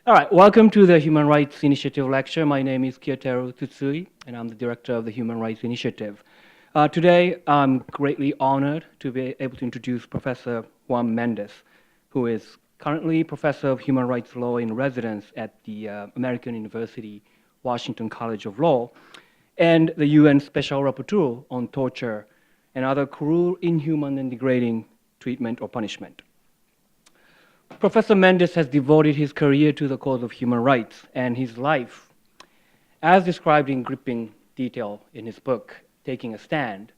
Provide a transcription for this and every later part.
All right, welcome to the Human Rights Initiative lecture. My name is Kyoteru Tsutsui, and I'm the director of the Human Rights Initiative. Today, I'm greatly honored to be able to introduce Professor Juan Méndez, who is currently Professor of Human Rights Law in residence at the American University Washington College of Law, and the UN Special Rapporteur on torture and other cruel, inhuman, and degrading treatment or punishment. Professor Méndez has devoted his career to the cause of human rights, and his life, as described in gripping detail in his book, Taking a Stand,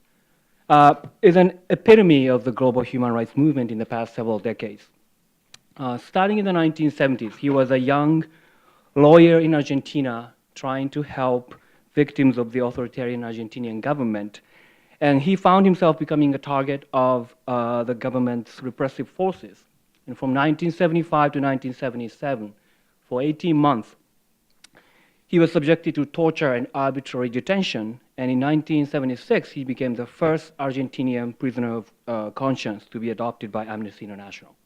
is an epitome of the global human rights movement in the past several decades. Starting in the 1970s, he was a young lawyer in Argentina trying to help victims of the authoritarian Argentinian government, and he found himself becoming a target of the government's repressive forces. And from 1975 to 1977, for 18 months, he was subjected to torture and arbitrary detention, and in 1976, he became the first Argentinian prisoner of conscience to be adopted by Amnesty International.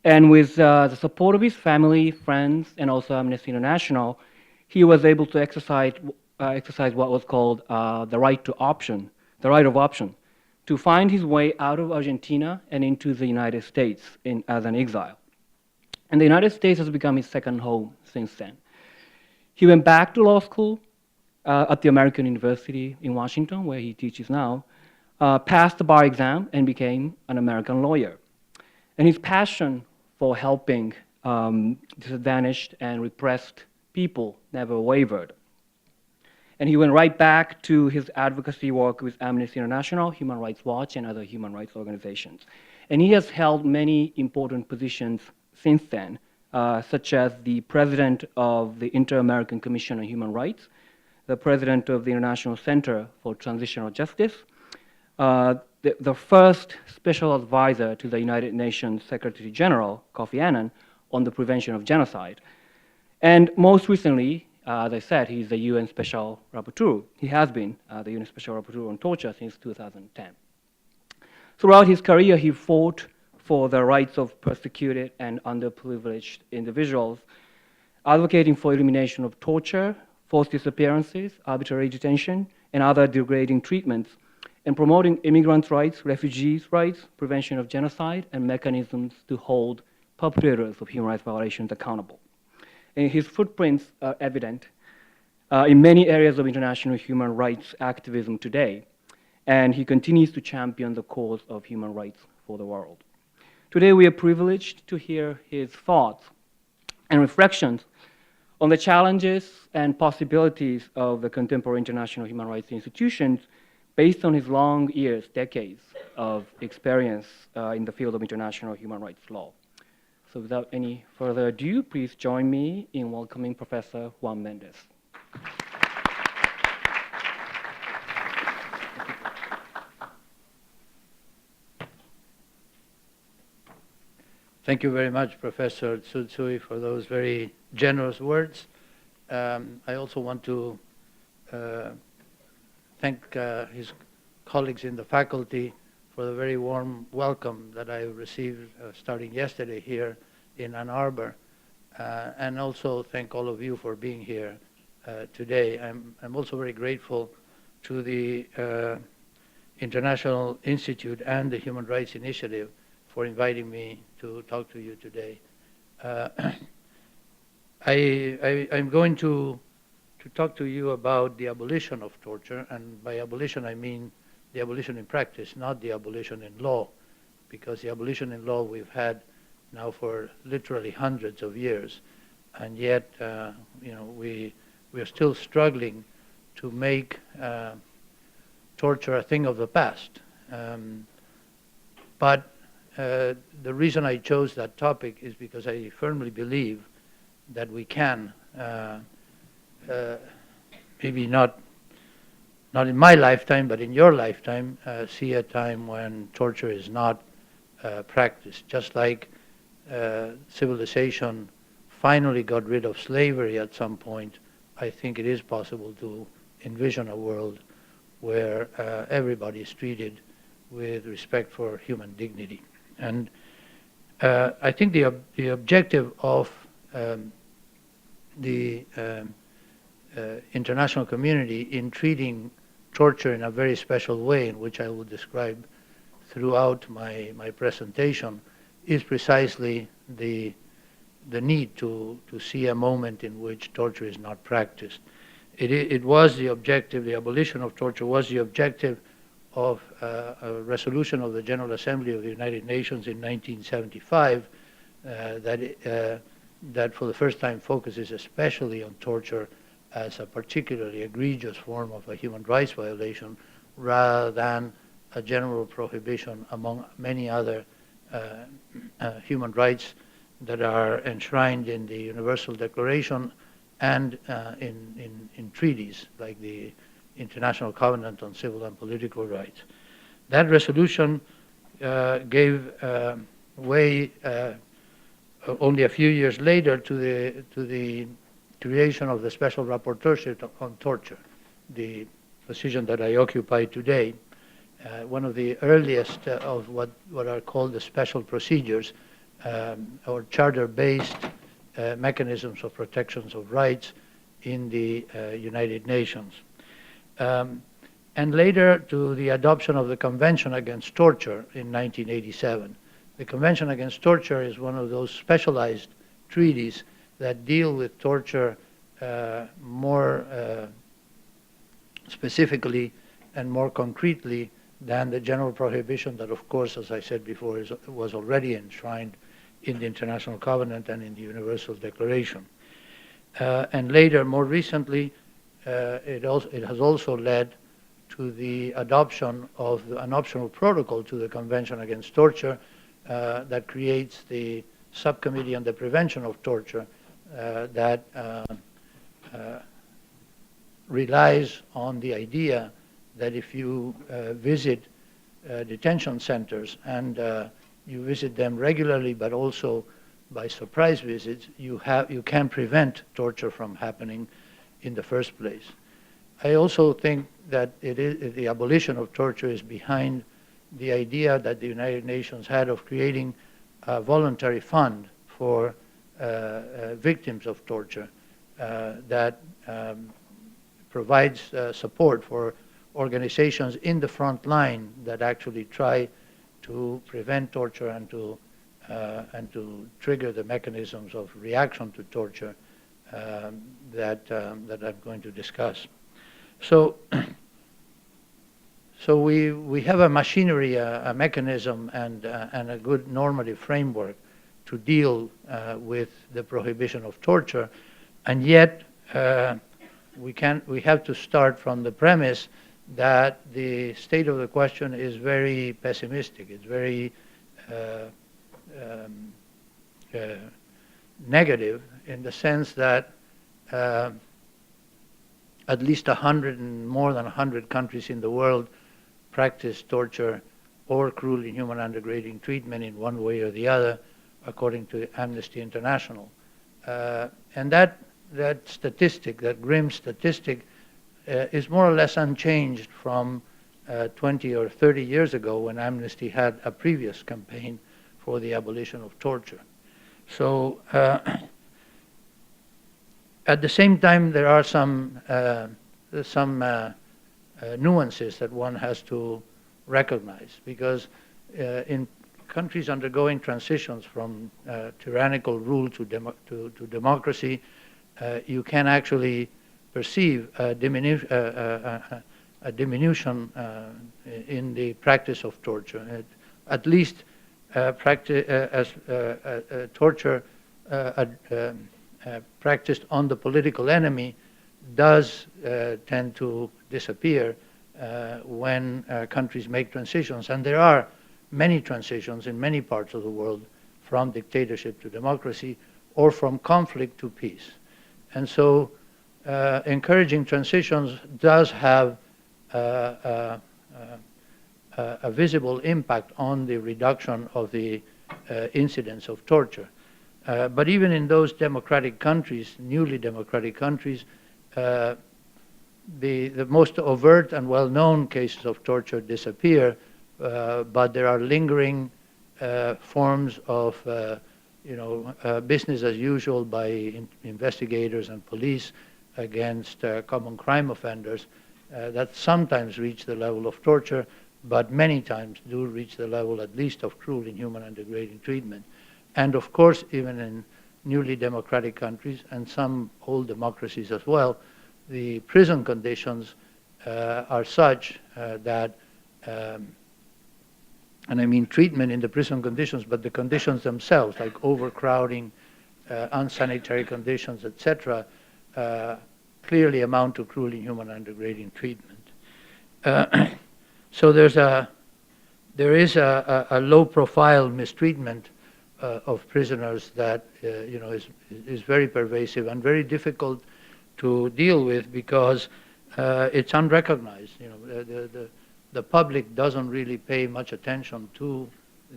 And with the support of his family, friends, and also Amnesty International, he was able to exercise what was called the right of option, to find his way out of Argentina and into the United States as an exile. And the United States has become his second home since then. He went back to law school at the American University in Washington, where he teaches now, passed the bar exam, and became an American lawyer. And his passion for helping disadvantaged and repressed people never wavered. And he went right back to his advocacy work with Amnesty International, Human Rights Watch, and other human rights organizations. And he has held many important positions since then, such as the president of the Inter-American Commission on Human Rights, the president of the International Center for Transitional Justice, the first special advisor to the United Nations Secretary General, Kofi Annan, on the prevention of genocide. And most recently, as I said, he's the UN Special Rapporteur. He has been the UN Special Rapporteur on torture since 2010. Throughout his career, he fought for the rights of persecuted and underprivileged individuals, advocating for elimination of torture, forced disappearances, arbitrary detention, and other degrading treatments, and promoting immigrants' rights, refugees' rights, prevention of genocide, and mechanisms to hold perpetrators of human rights violations accountable. And his footprints are evident in many areas of international human rights activism today, and he continues to champion the cause of human rights for the world. Today, we are privileged to hear his thoughts and reflections on the challenges and possibilities of the contemporary international human rights institutions based on his long years, decades of experience in the field of international human rights law. So without any further ado, please join me in welcoming Professor Juan Méndez. Thank you very much, Professor Tsutsui, for those very generous words. I also want to thank his colleagues in the faculty for the very warm welcome that I received starting yesterday here in Ann Arbor, and also thank all of you for being here today. I'm also very grateful to the International Institute and the Human Rights Initiative for inviting me to talk to you today. I'm going to talk to you about the abolition of torture, and by abolition I mean the abolition in practice, not the abolition in law, because the abolition in law we've had now for literally hundreds of years, and yet we are still struggling to make torture a thing of the past. But the reason I chose that topic is because I firmly believe that we can, maybe not in my lifetime, but in your lifetime, see a time when torture is not practiced. Just like civilization finally got rid of slavery at some point, I think it is possible to envision a world where everybody is treated with respect for human dignity. And I think the objective of the international community in treating torture in a very special way, in which I will describe throughout my presentation, is precisely the need to see a moment in which torture is not practiced. It was the objective, the abolition of torture was the objective of a resolution of the General Assembly of the United Nations in 1975 that for the first time focuses especially on torture as a particularly egregious form of a human rights violation, rather than a general prohibition among many other human rights that are enshrined in the Universal Declaration and in treaties like the International Covenant on Civil and Political Rights. That resolution gave way only a few years later to the creation of the Special Rapporteur on Torture, the position that I occupy today. One of the earliest of what are called the special procedures or charter-based mechanisms of protections of rights in the United Nations. And later to the adoption of the Convention Against Torture in 1987. The Convention Against Torture is one of those specialized treaties that deal with torture more specifically and more concretely than the general prohibition that, of course, as I said before, was already enshrined in the International Covenant and in the Universal Declaration. And later, more recently, it has also led to the adoption of an optional protocol to the Convention Against Torture that creates the Subcommittee on the Prevention of Torture that relies on the idea that if you visit detention centers and you visit them regularly, but also by surprise visits, you can prevent torture from happening in the first place. I also think that the abolition of torture is behind the idea that the United Nations had of creating a voluntary fund for victims of torture that provides support for organizations in the front line that actually try to prevent torture and to trigger the mechanisms of reaction to torture that I'm going to discuss. So we have a machinery, a mechanism, and a good normative framework to deal with the prohibition of torture, and yet we have to start from the premise that the state of the question is very pessimistic. It's very negative in the sense that at least 100 and more than 100 countries in the world practice torture or cruel, inhuman, and degrading treatment in one way or the other, according to Amnesty International. And that statistic, that grim statistic, is more or less unchanged from 20 or 30 years ago when Amnesty had a previous campaign for the abolition of torture. So at the same time, there are some nuances that one has to recognize, because in countries undergoing transitions from tyrannical rule to democracy, you can actually perceive a diminution in the practice of torture. At least torture practiced on the political enemy does tend to disappear when countries make transitions. And there are many transitions in many parts of the world from dictatorship to democracy or from conflict to peace. And so encouraging transitions does have a visible impact on the reduction of the incidence of torture. But even in those democratic countries, newly democratic countries, the most overt and well-known cases of torture disappear, but there are lingering forms of business as usual by investigators and police against common crime offenders that sometimes reach the level of torture, but many times do reach the level at least of cruel, inhuman, and degrading treatment. And of course, even in newly democratic countries and some old democracies as well, the prison conditions are such that, and I mean treatment in the prison conditions, but the conditions themselves, like overcrowding, unsanitary conditions, etc., clearly amount to cruel, inhuman, and degrading treatment. So there is a low-profile mistreatment of prisoners that is very pervasive and very difficult to deal with because it's unrecognized. The public doesn't really pay much attention to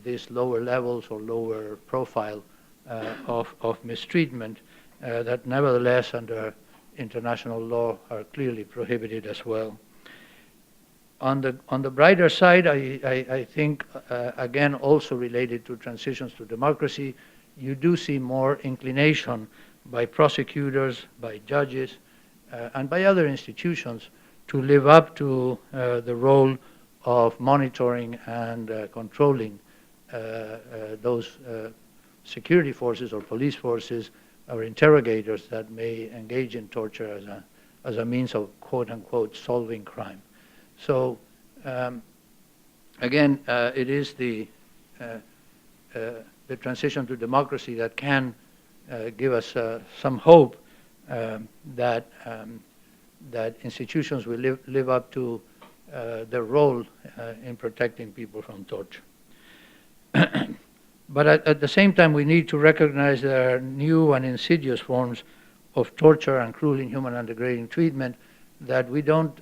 these lower levels or lower profile of mistreatment that nevertheless under international law are clearly prohibited as well. On the brighter side, I think, again, also related to transitions to democracy, you do see more inclination by prosecutors, by judges, and by other institutions to live up to the role of monitoring and controlling those security forces or police forces or interrogators that may engage in torture as a means of quote-unquote solving crime. So again, it is the transition to democracy that can give us some hope that institutions will live up to their role in protecting people from torture. But at the same time, we need to recognize there are new and insidious forms of torture and cruel, inhuman, and degrading treatment that we don't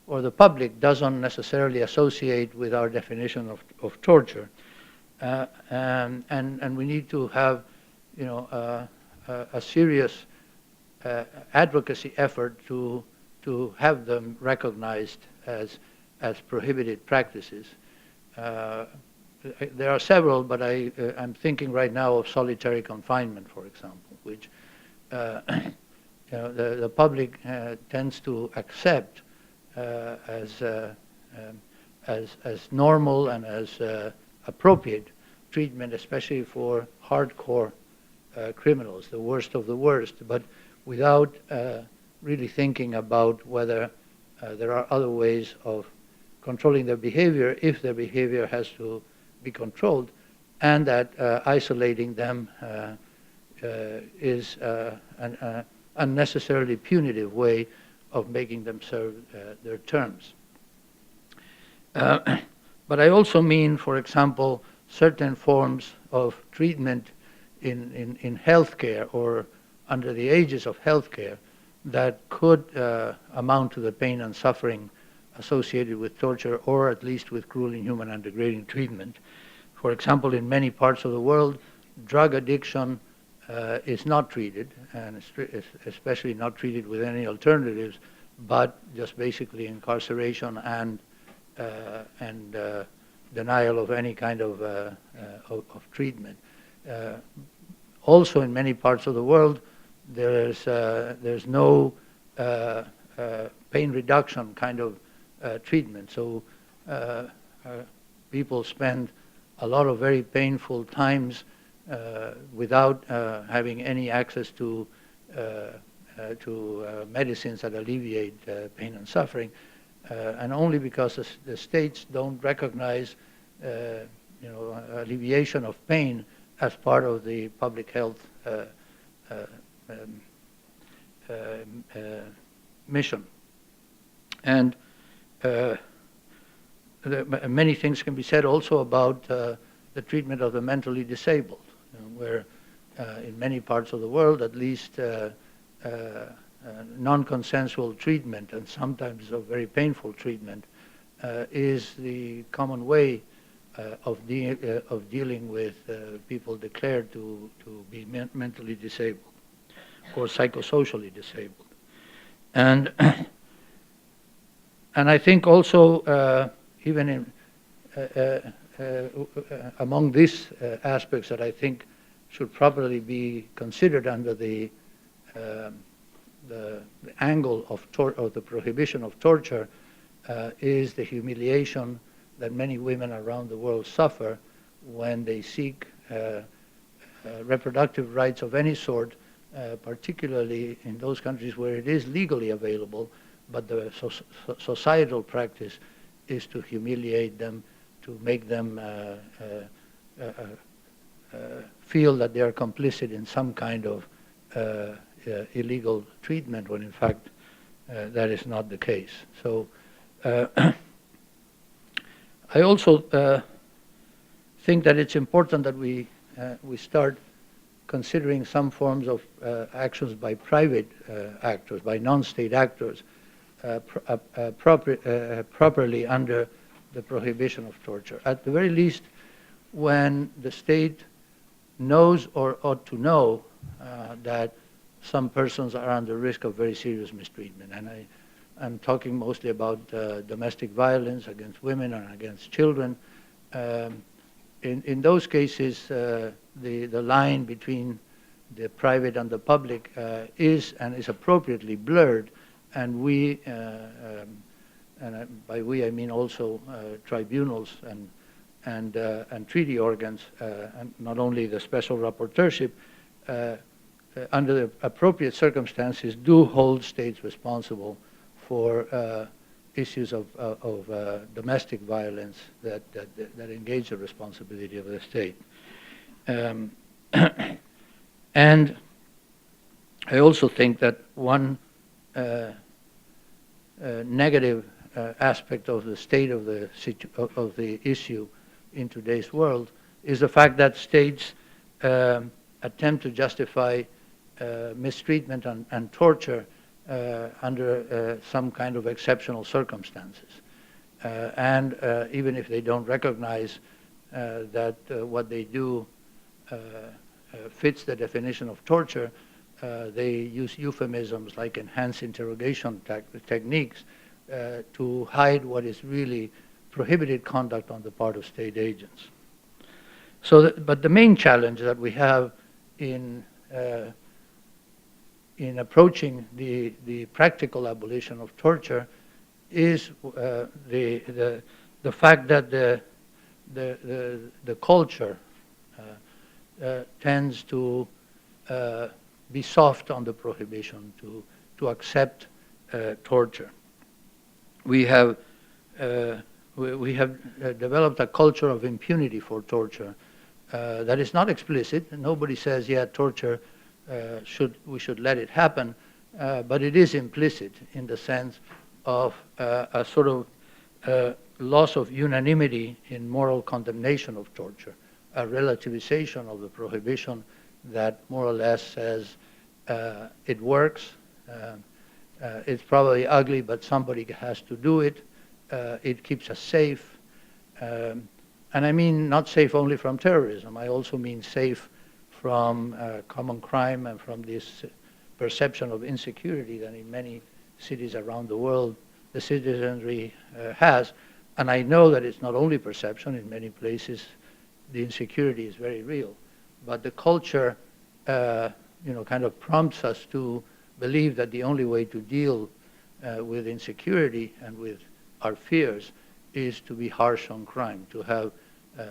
or the public doesn't necessarily associate with our definition of torture. And we need to have, a serious advocacy effort to have them recognized as prohibited practices. There are several, but I'm thinking right now of solitary confinement, for example, which the public tends to accept as normal and as appropriate treatment, especially for hardcore criminals, the worst of the worst, but without really thinking about whether there are other ways of controlling their behavior if their behavior has to be controlled, and that isolating them is an unnecessarily punitive way of making them serve their terms. But I also mean, for example, certain forms of treatment in healthcare or under the aegis of healthcare that could amount to the pain and suffering associated with torture, or at least with cruel, inhuman, and degrading treatment. For example, in many parts of the world, drug addiction is not treated, and especially not treated with any alternatives, but just basically incarceration and denial of any kind of treatment. Also, in many parts of the world, there's no pain reduction kind of treatment. So people spend a lot of very painful times without having any access to medicines that alleviate pain and suffering, and only because the states don't recognize alleviation of pain as part of the public health mission. And many things can be said also about the treatment of the mentally disabled, where in many parts of the world, at least non-consensual treatment, and sometimes of very painful treatment, is the common way of dealing with people declared to be mentally disabled or psychosocially disabled. And I think also even in among these aspects that I think should properly be considered under the angle of the prohibition of torture is the humiliation that many women around the world suffer when they seek reproductive rights of any sort, particularly in those countries where it is legally available, but the societal practice is to humiliate them, to make them feel that they are complicit in some kind of illegal treatment, when in fact that is not the case. So I also think that it's important that we start considering some forms of actions by private actors, by non-state actors, properly under the prohibition of torture. At the very least, when the state knows or ought to know that some persons are under risk of very serious mistreatment. And I'm talking mostly about domestic violence against women and against children. In those cases, the line between the private and the public is appropriately blurred, and we, and by we I mean also tribunals and treaty organs, and not only the special rapporteurship, under the appropriate circumstances, do hold states responsible for issues of domestic violence that engage the responsibility of the state. And I also think that one negative aspect of the state of the issue in today's world is the fact that states attempt to justify mistreatment and torture under some kind of exceptional circumstances. And even if they don't recognize that what they do fits the definition of torture, they use euphemisms like enhanced interrogation techniques to hide what is really prohibited conduct on the part of state agents. So, but the main challenge that we have in approaching the practical abolition of torture is the fact that the culture tends to be soft on the prohibition, to accept torture. We have developed a culture of impunity for torture that is not explicit. Nobody says, yeah, torture, we should let it happen, but it is implicit in the sense of a sort of loss of unanimity in moral condemnation of torture, a relativization of the prohibition that more or less says it works, it's probably ugly, but somebody has to do it, it keeps us safe, and I mean not safe only from terrorism, I also mean safe from common crime and from this perception of insecurity that in many cities around the world the citizenry has. And I know that it's not only perception. In many places the insecurity is very real. But the culture kind of prompts us to believe that the only way to deal with insecurity and with our fears is to be harsh on crime, to have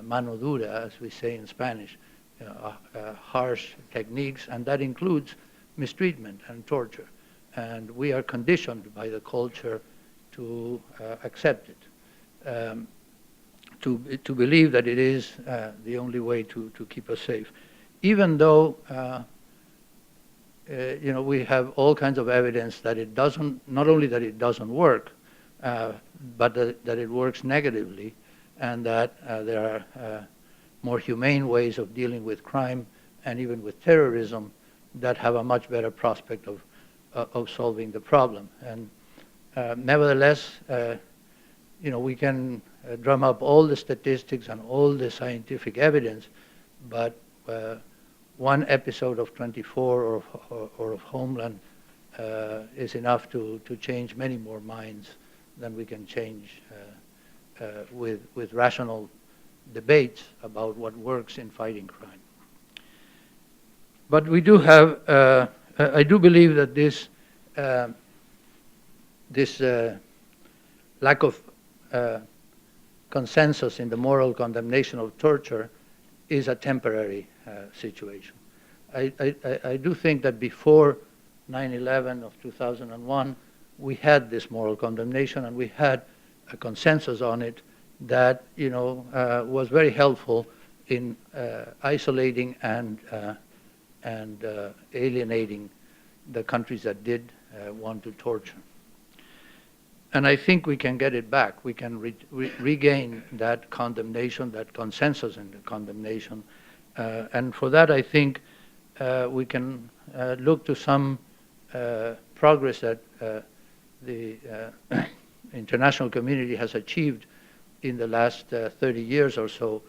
mano dura, as we say in Spanish, harsh techniques, and that includes mistreatment and torture. And we are conditioned by the culture to accept it, to believe that it is the only way to keep us safe. Even though we have all kinds of evidence that it doesn't, not only that it doesn't work, but that it works negatively, and that there are more humane ways of dealing with crime and even with terrorism that have a much better prospect of solving the problem. And nevertheless, we can drum up all the statistics and all the scientific evidence, but one episode of 24 or of Homeland is enough to change many more minds than we can change with rational debates about what works in fighting crime. But we do have, I do believe that this lack of consensus in the moral condemnation of torture is a temporary situation. I do think that before 9/11 of 2001, we had this moral condemnation and we had a consensus on it that was very helpful in isolating and alienating the countries that did want to torture. And I think we can get it back. We can regain that condemnation, that consensus in the condemnation. And for that, I think we can look to some progress that the international community has achieved in the last 30 years or so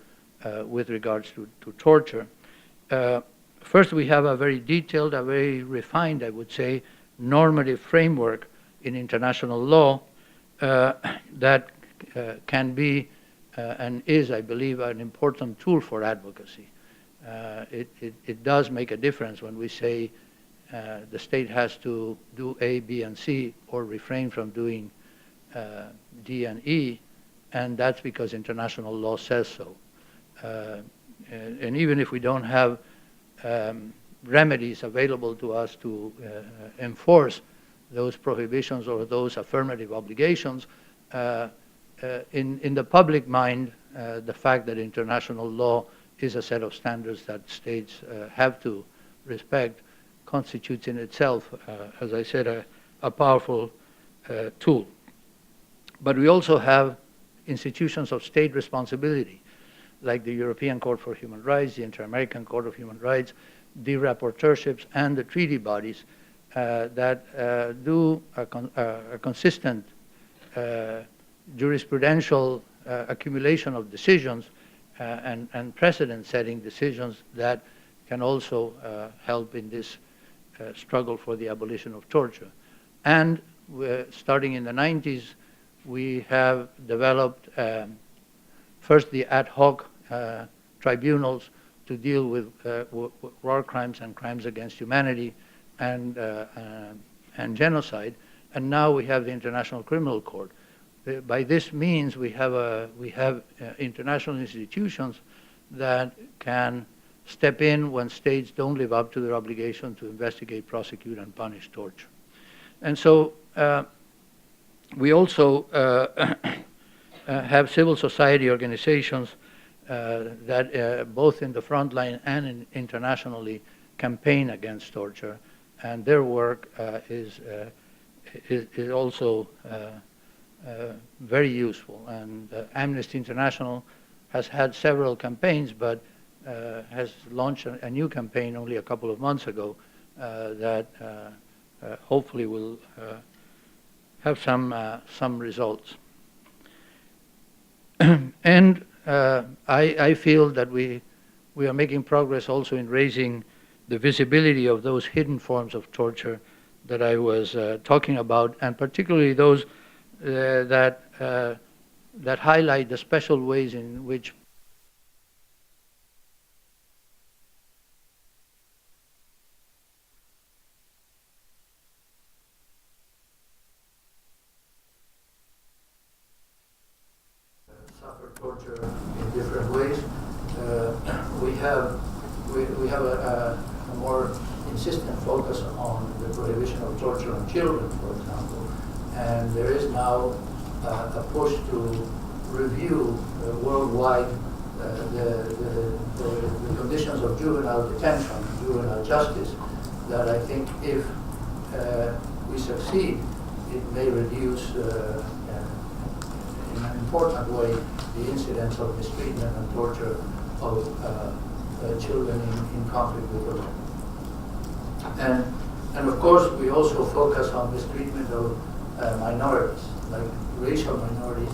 with regards to torture. First, we have a very detailed, a very refined, I would say, normative framework in international law that can be and is, I believe, an important tool for advocacy. It does make a difference when we say the state has to do A, B, and C, or refrain from doing D and E, and that's because international law says so. And even if we don't have remedies available to us to enforce those prohibitions or those affirmative obligations, in the public mind, the fact that international law is a set of standards that states have to respect constitutes in itself, as I said, a powerful tool. But we also have institutions of state responsibility, like the European Court for Human Rights, the Inter-American Court of Human Rights, the rapporteurships, and the treaty bodies that do a consistent jurisprudential accumulation of decisions and precedent-setting decisions that can also help in this struggle for the abolition of torture. And starting in the 90s, we have developed first the ad hoc tribunals to deal with war crimes and crimes against humanity and genocide, and now we have the International Criminal Court. By this means, we have international institutions that can step in when states don't live up to their obligation to investigate, prosecute, and punish torture. And so we also have civil society organizations that both in the front line and internationally campaign against torture, and their work is also very useful. And Amnesty International has had several campaigns, but has launched a new campaign only a couple of months ago that hopefully will have some results. And I feel that we are making progress also in raising the visibility of those hidden forms of torture that I was talking about, and particularly those that highlight the special ways in which suffer torture in different ways. We have a more insistent focus on the prohibition of torture on children, for example, and there is now a push to review worldwide the conditions of juvenile detention, juvenile justice, that I think if we succeed, it may reduce in an important way the incidence of mistreatment and torture of children in conflict with the law. And of course, we also focus on mistreatment of minorities, like racial minorities,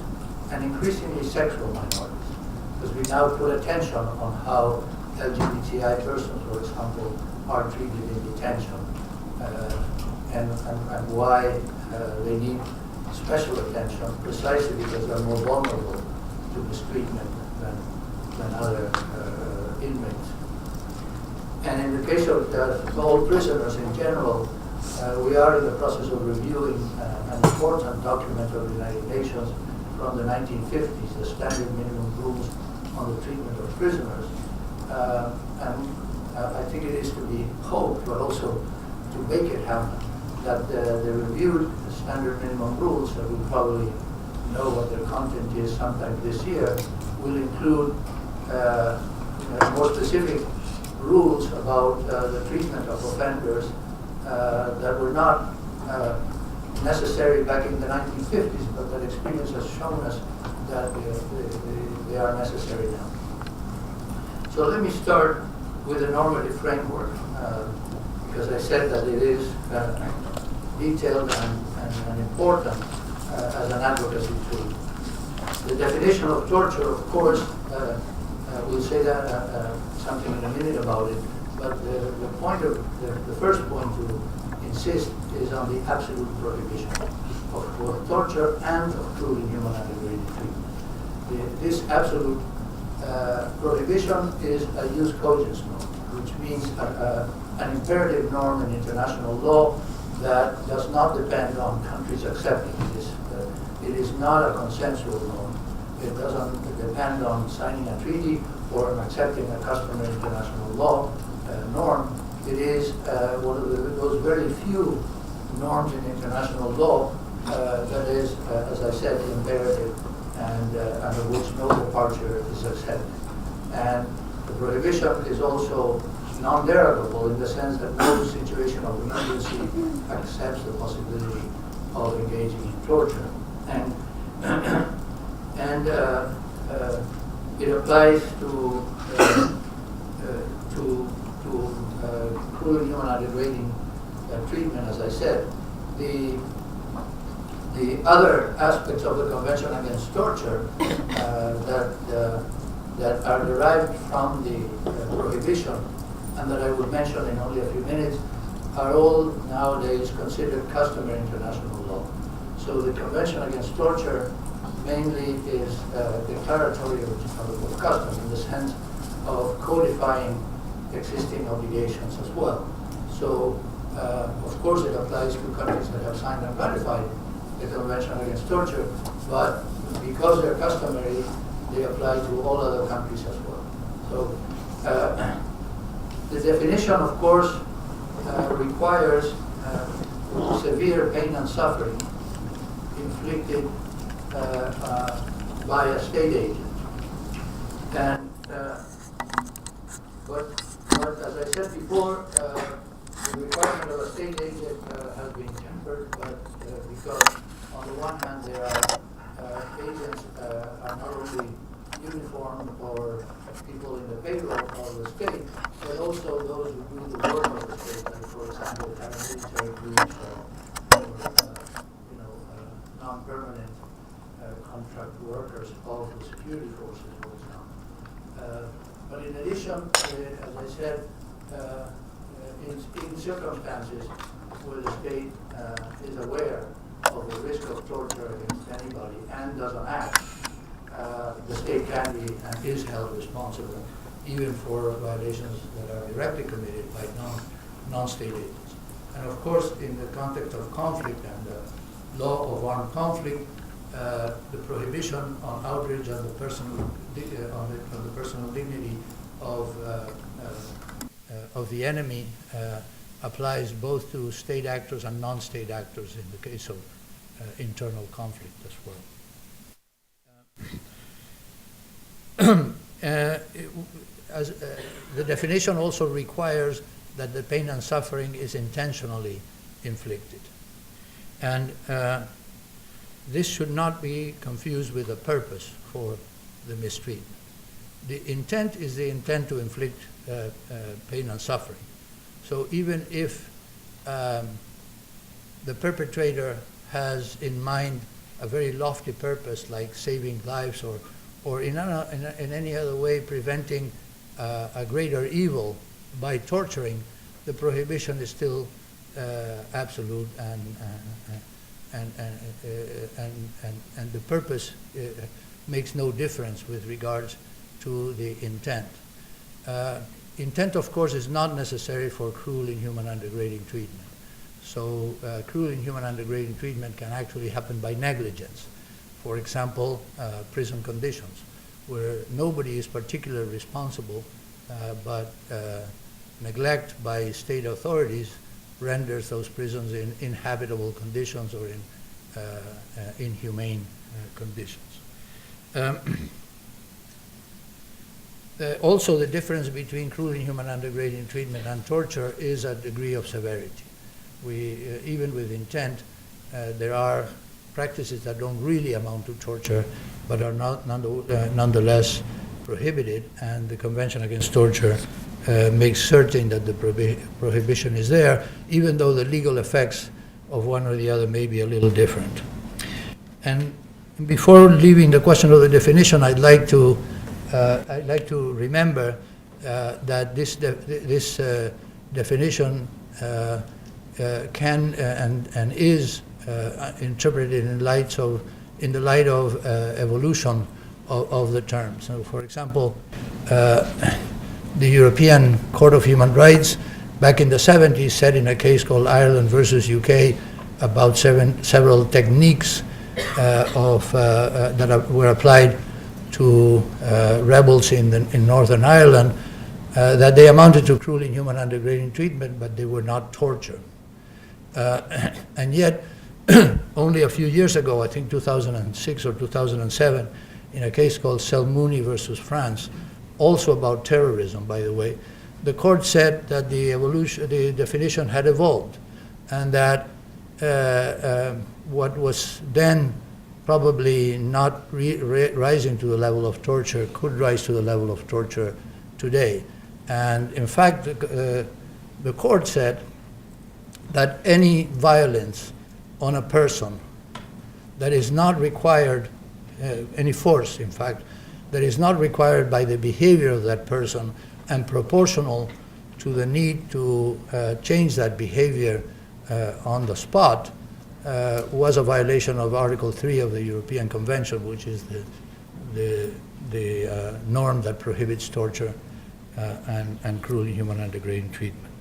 and increasingly sexual minorities, because we now put attention on how LGBTI persons, for example, are treated in detention, and why they need special attention, precisely because they're more vulnerable to mistreatment than other inmates. And in the case of all prisoners in general, we are in the process of reviewing an important document of the United Nations from the 1950s, the Standard Minimum Rules on the Treatment of Prisoners. And I think it is to be hoped, but also to make it happen, that the reviewed Standard Minimum Rules, that we probably know what their content is sometime this year, will include more specific rules about the treatment of offenders that were not necessary back in the 1950s, but that experience has shown us that they are necessary now. So let me start with the normative framework, because I said that it is detailed and important as an advocacy tool. The definition of torture, of course, we'll say that something in a minute about it, but the point of the first point to insist is on the absolute prohibition of both torture and of cruel, inhuman, and degrading treatment. This absolute prohibition is a jus cogens norm, which means an imperative norm in international law that does not depend on countries accepting this. It is not a consensual norm. It doesn't depend on signing a treaty or on accepting a customary international law norm. It is one of those very few norms in international law that is, as I said, imperative and of which no departure is accepted. And the prohibition is also non-derogable in the sense that no situation of emergency accepts the possibility of engaging in torture. And it applies to cruel, inhuman, and degrading treatment, as I said. The other aspects of the Convention Against Torture that are derived from the prohibition, and that I will mention in only a few minutes, are all nowadays considered customary international law. So the Convention Against Torture mainly is declaratory of custom in the sense of codifying existing obligations as well. So, of course, it applies to countries that have signed and ratified the Convention Against Torture, but because they're customary, they apply to all other countries as well. So, the definition, of course, requires severe pain and suffering inflicted by a state agent. And but as I said before, the requirement of a state agent has been tempered, but because on the one hand there are agents are not only uniformed or people in the payroll of the state, but also those who do the work of the state, like for example paramilitary groups or non-permanent contract workers of the security forces, for example. But in addition, as I said, in circumstances where the state is aware of the risk of torture against anybody and doesn't act, the state can be and is held responsible, even for violations that are directly committed by non-state agents. And of course, in the context of conflict and the law of armed conflict, the prohibition on outrage on the personal dignity of the enemy applies both to state actors and non-state actors in the case of internal conflict as well. The definition also requires that the pain and suffering is intentionally inflicted. And this should not be confused with a purpose for the mistreatment. The intent is the intent to inflict pain and suffering. So even if the perpetrator has in mind a very lofty purpose, like saving lives or in any other way preventing a greater evil by torturing, the prohibition is still absolute, and the purpose makes no difference with regards to the intent. intent, of course, is not necessary for cruel, inhuman, and degrading treatment. So cruel, inhuman, and degrading treatment can actually happen by negligence. For example, prison conditions, where nobody is particularly responsible, but neglect by state authorities renders those prisons in inhabitable conditions or in inhumane conditions. Also, the difference between cruel, inhuman, and degrading treatment and torture is a degree of severity. Even with intent, there are practices that don't really amount to torture, but are nonetheless prohibited, and the Convention Against Torture makes certain that the prohibition is there, even though the legal effects of one or the other may be a little different. And before leaving the question of the definition, I'd like to remember that this definition can and is interpreted in the light of evolution of the term. So, for example, the European Court of Human Rights back in the 70s said in a case called Ireland versus UK about several techniques that were applied to rebels in Northern Ireland, that they amounted to cruel, inhuman, and degrading treatment, but they were not torture. And yet, only a few years ago, I think 2006 or 2007, in a case called Selmouni versus France, also about terrorism, by the way, the court said that the definition had evolved, and that what was then probably not rising to the level of torture could rise to the level of torture today. And in fact, the court said that any violence on a person that is not required, any force, in fact, that is not required by the behavior of that person and proportional to the need to change that behavior on the spot, was a violation of Article 3 of the European Convention, which is the norm that prohibits torture and cruel, inhuman, and degrading treatment.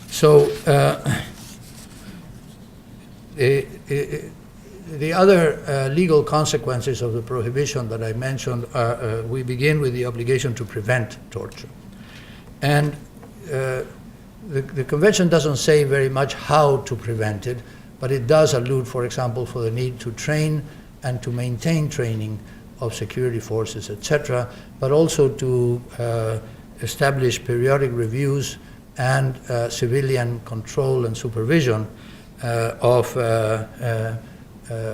So the other legal consequences of the prohibition that I mentioned are, we begin with the obligation to prevent torture. And the Convention doesn't say very much how to prevent it, but it does allude, for example, for the need to train and to maintain training of security forces, etc., but also to establish periodic reviews and civilian control and supervision of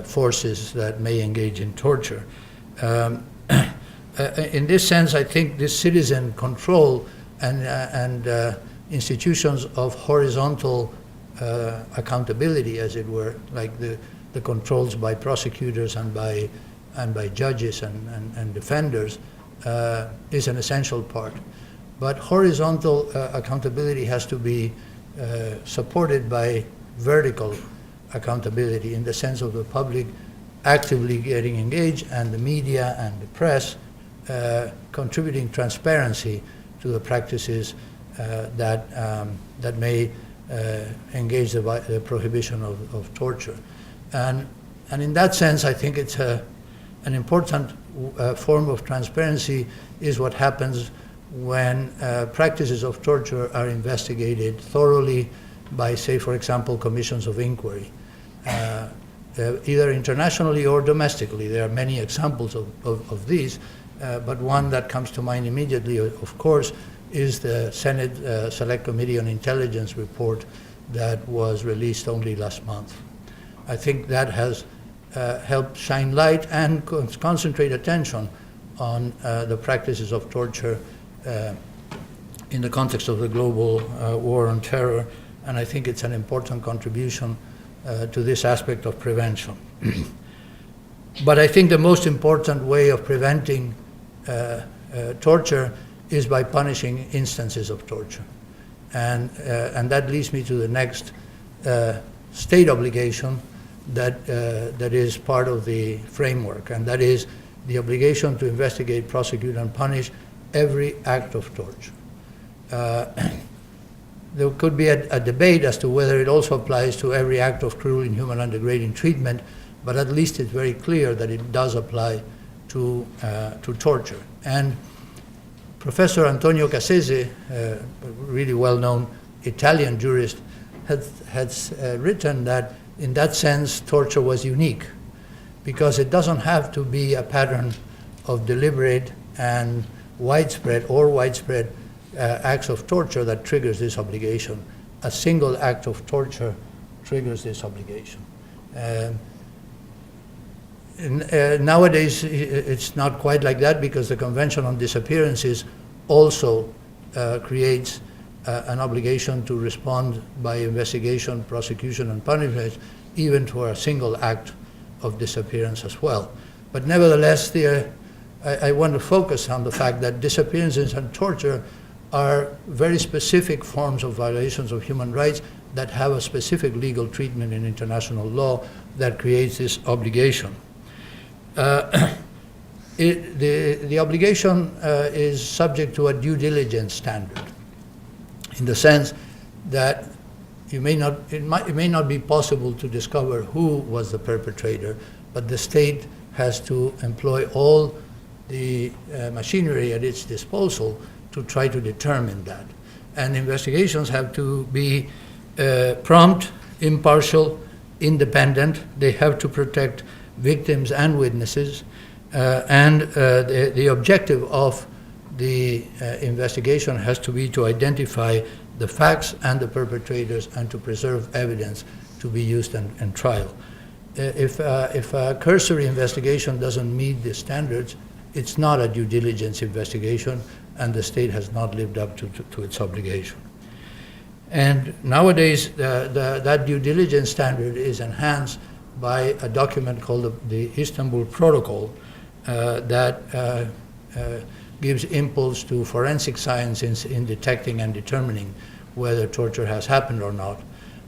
forces that may engage in torture. In this sense, I think this citizen control and institutions of horizontal accountability, as it were, like the controls by prosecutors and by judges and defenders, is an essential part. But horizontal accountability has to be supported by vertical accountability, in the sense of the public actively getting engaged and the media and the press contributing transparency to the practices that may engage the prohibition of torture. And in that sense, I think it's an important form of transparency is what happens when practices of torture are investigated thoroughly by, say, for example, commissions of inquiry, either internationally or domestically. There are many examples of these, but one that comes to mind immediately, of course, is the Senate Select Committee on Intelligence report that was released only last month. I think that has helped shine light and concentrate attention on the practices of torture in the context of the global war on terror, and I think it's an important contribution to this aspect of prevention. But I think the most important way of preventing torture is by punishing instances of torture. And that leads me to the next state obligation that is part of the framework, and that is the obligation to investigate, prosecute, and punish every act of torture. there could be a debate as to whether it also applies to every act of cruel, inhuman, and degrading treatment, but at least it's very clear that it does apply to torture. And Professor Antonio Cassese, a really well-known Italian jurist, has written that in that sense torture was unique, because it doesn't have to be a pattern of deliberate and widespread acts of torture that triggers this obligation. A single act of torture triggers this obligation. Nowadays, it's not quite like that, because the Convention on Disappearances also creates an obligation to respond by investigation, prosecution, and punishment, even for a single act of disappearance as well. But nevertheless, I want to focus on the fact that disappearances and torture are very specific forms of violations of human rights that have a specific legal treatment in international law that creates this obligation. The obligation is subject to a due diligence standard, in the sense that it may not be possible to discover who was the perpetrator, but the state has to employ all the machinery at its disposal to try to determine that. And investigations have to be prompt, impartial, independent. They have to protect victims and witnesses. And the objective of the investigation has to be to identify the facts and the perpetrators and to preserve evidence to be used in trial. If a cursory investigation doesn't meet the standards, it's not a due diligence investigation, and the state has not lived up to its obligation. And nowadays, that due diligence standard is enhanced by a document called the Istanbul Protocol that gives impulse to forensic science in detecting and determining whether torture has happened or not.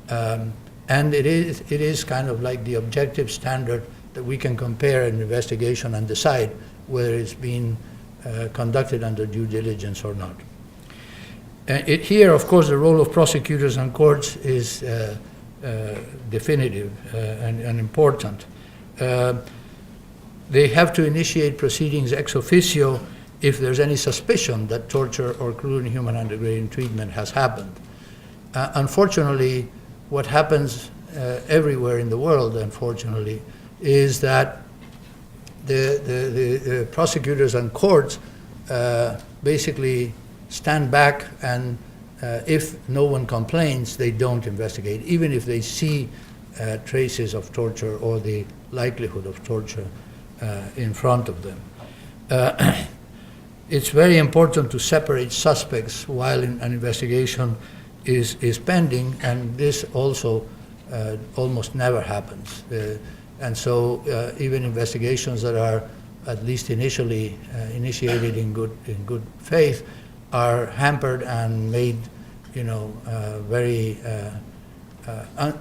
And it is kind of like the objective standard that we can compare an investigation and decide whether it's been conducted under due diligence or not. Here, of course, the role of prosecutors and courts is definitive and important. They have to initiate proceedings ex officio if there's any suspicion that torture or cruel, inhuman, and degrading treatment has happened. Unfortunately, what happens everywhere in the world, unfortunately, is that the prosecutors and courts basically stand back, and if no one complains, they don't investigate, even if they see traces of torture or the likelihood of torture in front of them. It's very important to separate suspects while an investigation is pending, and this also almost never happens. And so even investigations that are at least initially initiated in good faith are hampered and made, very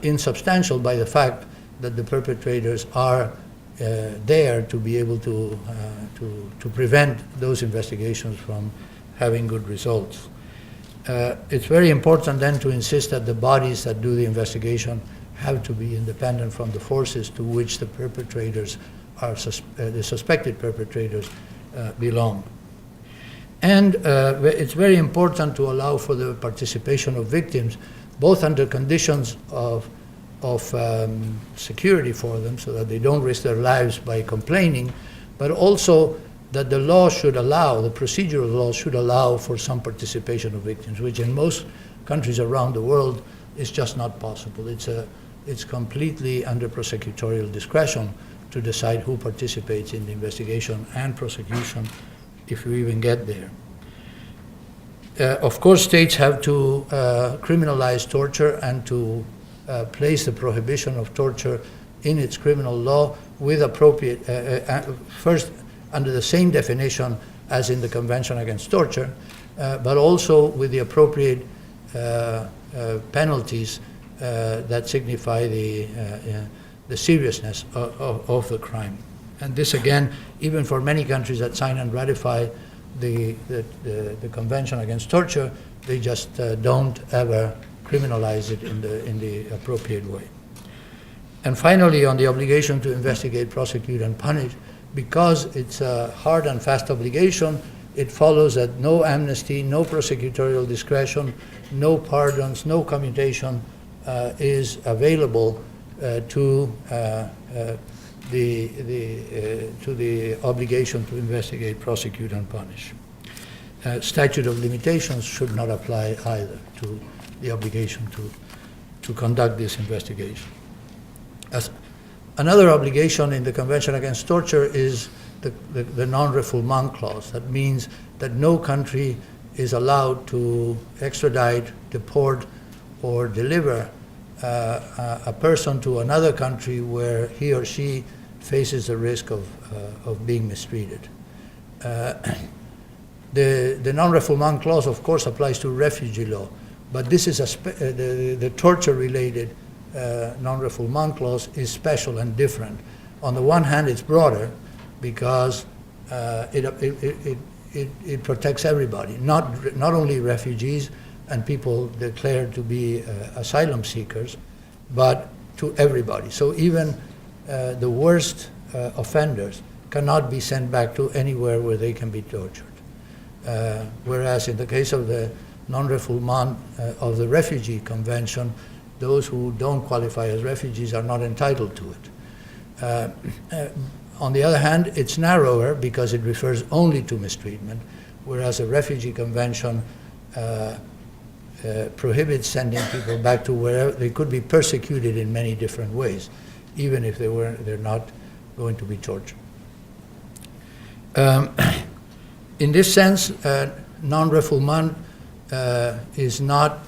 insubstantial by the fact that the perpetrators are there to be able to prevent those investigations from having good results. It's very important then to insist that the bodies that do the investigation have to be independent from the forces to which the perpetrators are the suspected perpetrators belong. And it's very important to allow for the participation of victims, both under conditions of security for them, so that they don't risk their lives by complaining, but also that the law should allow, the procedural law should allow for some participation of victims, which in most countries around the world is just not possible. It's completely under prosecutorial discretion to decide who participates in the investigation and prosecution, if you even get there. Of course, states have to criminalize torture and to place the prohibition of torture in its criminal law with appropriate, first under the same definition as in the Convention Against Torture, but also with the appropriate penalties that signify the seriousness of the crime. And this again, even for many countries that sign and ratify the Convention Against Torture, They just don't ever criminalize it in the appropriate way. And finally, on the obligation to investigate, prosecute, and punish, because it's a hard and fast obligation, it follows that no amnesty, no prosecutorial discretion, no pardons, no commutation is available to the obligation to investigate, prosecute, and punish. Statute of limitations should not apply either to the obligation to conduct this investigation. As another obligation in the Convention Against Torture is the non-refoulement clause. That means that no country is allowed to extradite, deport, or deliver a person to another country where he or she faces the risk of being mistreated. The non-refoulement clause, of course, applies to refugee law, but this is the torture-related non-refoulement clause is special and different. On the one hand, it's broader because it protects everybody, not only refugees and people declared to be asylum seekers, but to everybody. So even the worst offenders cannot be sent back to anywhere where they can be tortured. Whereas in the case of the non-refoulement of the Refugee Convention, those who don't qualify as refugees are not entitled to it. On the other hand, it's narrower because it refers only to mistreatment, whereas the Refugee Convention prohibits sending people back to wherever they could be persecuted in many different ways, even if they're not going to be tortured. In this sense, non-refoulement is not,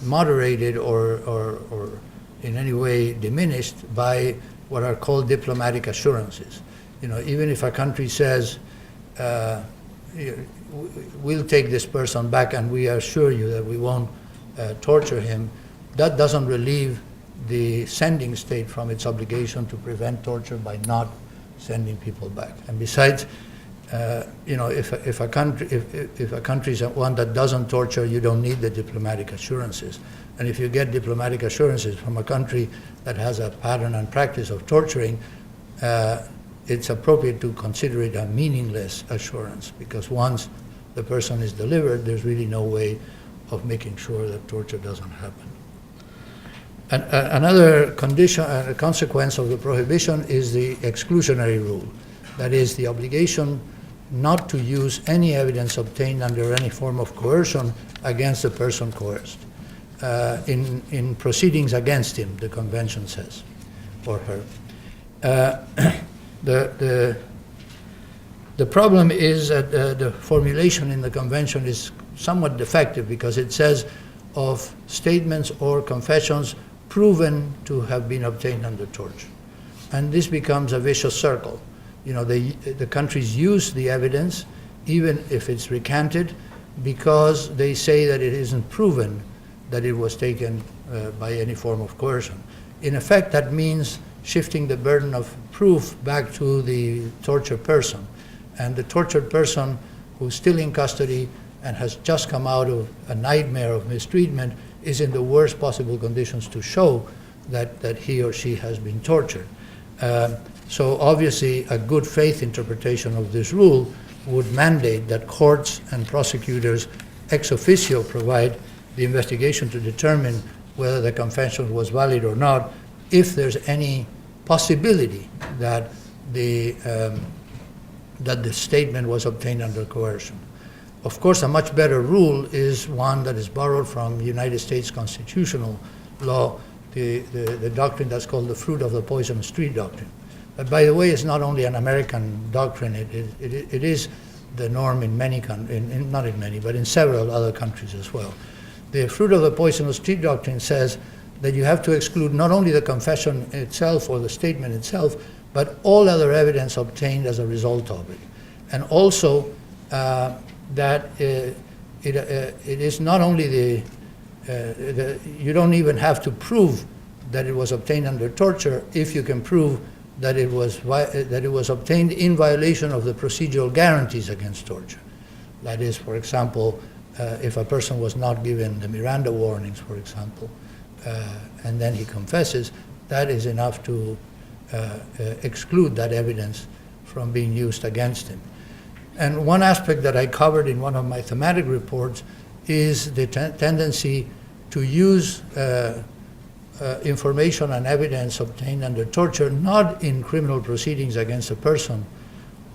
moderated or in any way diminished by what are called diplomatic assurances. Even if a country says, we'll take this person back and we assure you that we won't torture him, that doesn't relieve the sending state from its obligation to prevent torture by not sending people back. And besides, if a country is one that doesn't torture, you don't need the diplomatic assurances. And if you get diplomatic assurances from a country that has a pattern and practice of torturing, it's appropriate to consider it a meaningless assurance, because once the person is delivered, there's really no way of making sure that torture doesn't happen. And another condition, a consequence of the prohibition is the exclusionary rule. That is, the obligation not to use any evidence obtained under any form of coercion against the person coerced. In proceedings against him, the Convention says, or her. The problem is that the formulation in the Convention is somewhat defective, because it says of statements or confessions proven to have been obtained under torture. And this becomes a vicious circle. The countries use the evidence, even if it's recanted, because they say that it isn't proven that it was taken by any form of coercion. In effect, that means shifting the burden of proof back to the tortured person. And the tortured person who's still in custody and has just come out of a nightmare of mistreatment is in the worst possible conditions to show that he or she has been tortured. So obviously, a good faith interpretation of this rule would mandate that courts and prosecutors ex officio provide the investigation to determine whether the confession was valid or not, if there's any possibility that the statement was obtained under coercion. Of course, a much better rule is one that is borrowed from United States constitutional law, the doctrine that's called the fruit of the poisonous tree doctrine. But by the way, it's not only an American doctrine, it is the norm in many countries, not in many, but in several other countries as well. The fruit of the poisonous tree doctrine says that you have to exclude not only the confession itself or the statement itself, but all other evidence obtained as a result of it. And also that it is not only you don't even have to prove that it was obtained under torture if you can prove that it was obtained in violation of the procedural guarantees against torture. That is, for example, if a person was not given the Miranda warnings, for example, and then he confesses, that is enough to exclude that evidence from being used against him. And one aspect that I covered in one of my thematic reports is the tendency to use information and evidence obtained under torture, not in criminal proceedings against a person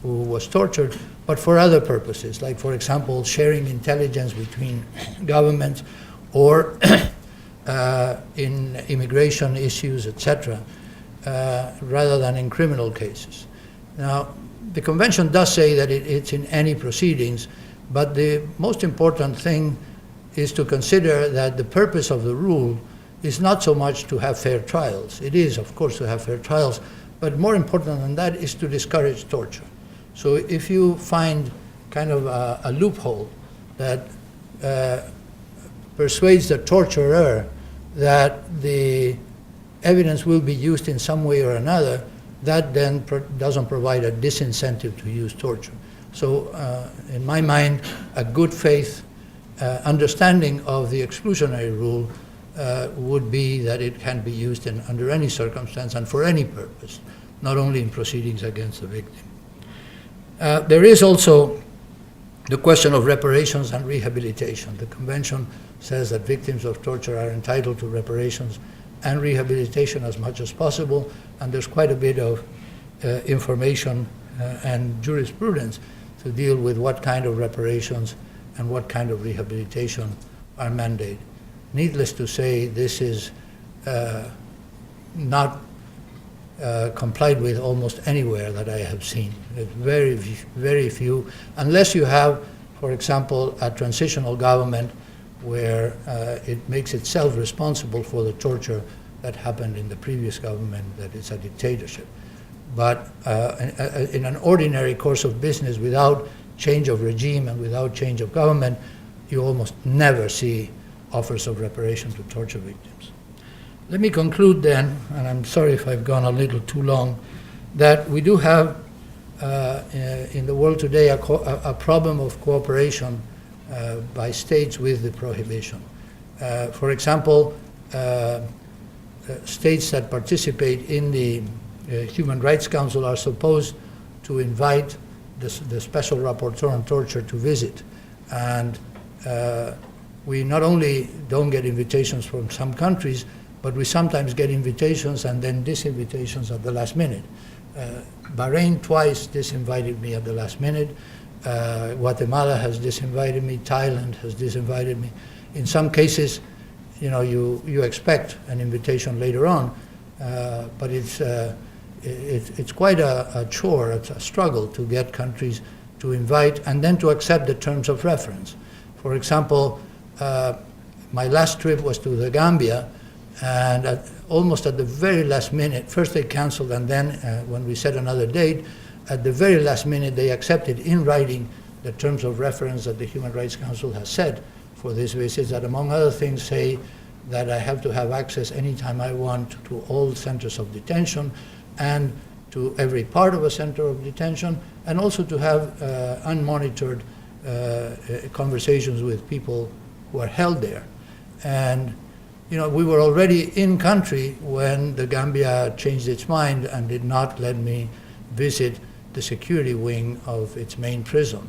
who was tortured, but for other purposes, like, for example, sharing intelligence between governments or in immigration issues, etc., rather than in criminal cases. Now, the Convention does say that it's in any proceedings, but the most important thing is to consider that the purpose of the rule is not so much to have fair trials. It is, of course, to have fair trials, but more important than that is to discourage torture. So if you find kind of a loophole that persuades the torturer that the evidence will be used in some way or another, that then doesn't provide a disincentive to use torture. So in my mind, a good faith understanding of the exclusionary rule would be that it can be used under any circumstance and for any purpose, not only in proceedings against the victim. There is also the question of reparations and rehabilitation. The Convention says that victims of torture are entitled to reparations and rehabilitation as much as possible, and there's quite a bit of information and jurisprudence to deal with what kind of reparations and what kind of rehabilitation are mandated. Needless to say, this is not complied with almost anywhere that I have seen. It's very, very few, unless you have, for example, a transitional government where it makes itself responsible for the torture that happened in the previous government, that is a dictatorship. But in an ordinary course of business, without change of regime and without change of government, you almost never see offers of reparation to torture victims. Let me conclude then, and I'm sorry if I've gone a little too long, that we do have in the world today a problem of cooperation by states with the prohibition. For example, states that participate in the Human Rights Council are supposed to invite the Special Rapporteur on Torture to visit. And we not only don't get invitations from some countries, but we sometimes get invitations and then disinvitations at the last minute. Bahrain twice disinvited me at the last minute. Guatemala has disinvited me. Thailand has disinvited me. In some cases, you know, you expect an invitation later on, but it's quite a chore, it's a struggle to get countries to invite and then to accept the terms of reference. For example, my last trip was to the Gambia, and almost at the very last minute, first they canceled, and then when we set another date, at the very last minute they accepted in writing the terms of reference that the Human Rights Council has set for this visit, that among other things say that I have to have access anytime I want to all centers of detention and to every part of a center of detention, and also to have unmonitored conversations with people who are held there. And you know, we were already in country when the Gambia changed its mind and did not let me visit the security wing of its main prison.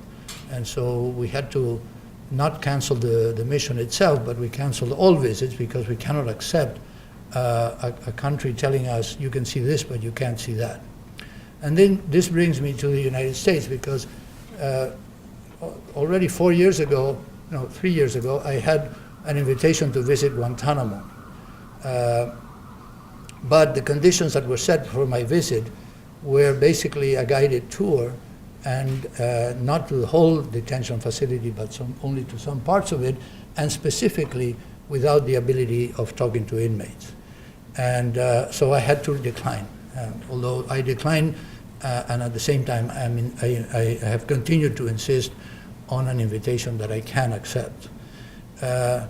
And so we had to not cancel the mission itself, but we canceled all visits because we cannot accept a country telling us, you can see this, but you can't see that. And then this brings me to the United States, because already 3 years ago, I had an invitation to visit Guantanamo. But the conditions that were set for my visit were basically a guided tour, and not to the whole detention facility, but only to some parts of it, and specifically without the ability of talking to inmates. And so I had to decline. Although I declined, and at the same time, I have continued to insist on an invitation that I can accept. And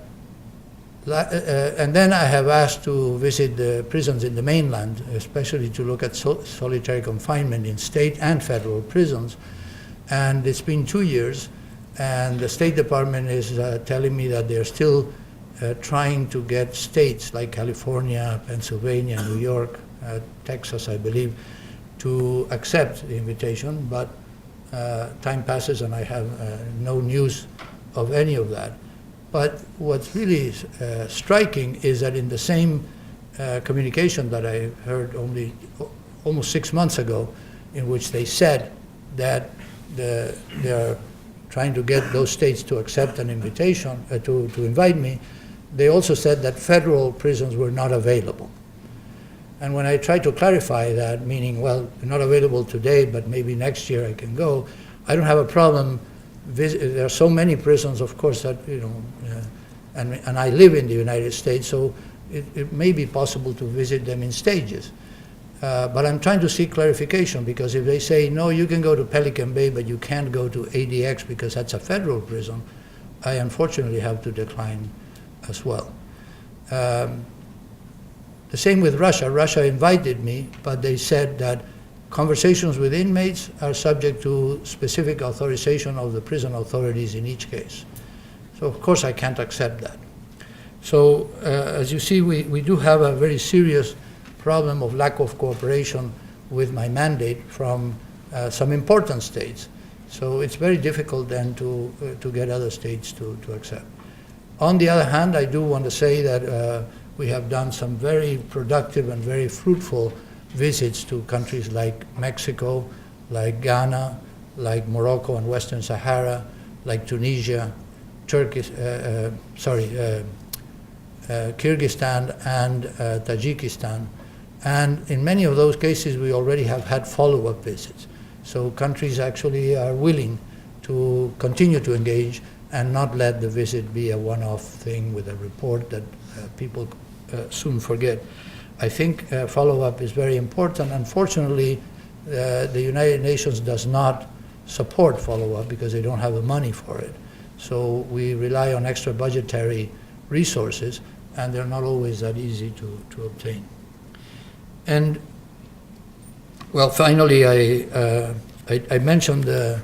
then I have asked to visit the prisons in the mainland, especially to look at solitary confinement in state and federal prisons. And it's been 2 years, And the State Department is telling me that they're still trying to get states like California, Pennsylvania, New York, Texas, I believe, to accept the invitation, but time passes and I have no news of any of that. But what's really striking is that in the same communication that I heard almost 6 months ago, in which they said that they're trying to get those states to accept an invitation, to invite me, they also said that federal prisons were not available. And when I tried to clarify that, meaning, well, they're not available today, but maybe next year I can go, I don't have a problem. There are so many prisons, of course, that, and I live in the United States, so it may be possible to visit them in stages. But I'm trying to seek clarification, because if they say, no, you can go to Pelican Bay, but you can't go to ADX because that's a federal prison, I unfortunately have to decline as well. The same with Russia. Russia invited me, but they said that conversations with inmates are subject to specific authorization of the prison authorities in each case. So of course I can't accept that. So as you see, we do have a very serious problem of lack of cooperation with my mandate from some important states. So it's very difficult then to get other states to accept. On the other hand, I do want to say that we have done some very productive and very fruitful visits to countries like Mexico, like Ghana, like Morocco and Western Sahara, like Tunisia, Kyrgyzstan and Tajikistan. And in many of those cases, we already have had follow-up visits. So countries actually are willing to continue to engage and not let the visit be a one-off thing with a report that people soon forget. I think follow-up is very important. Unfortunately, the United Nations does not support follow-up because they don't have the money for it. So we rely on extra budgetary resources, and they're not always that easy to obtain. And, well, finally, I mentioned the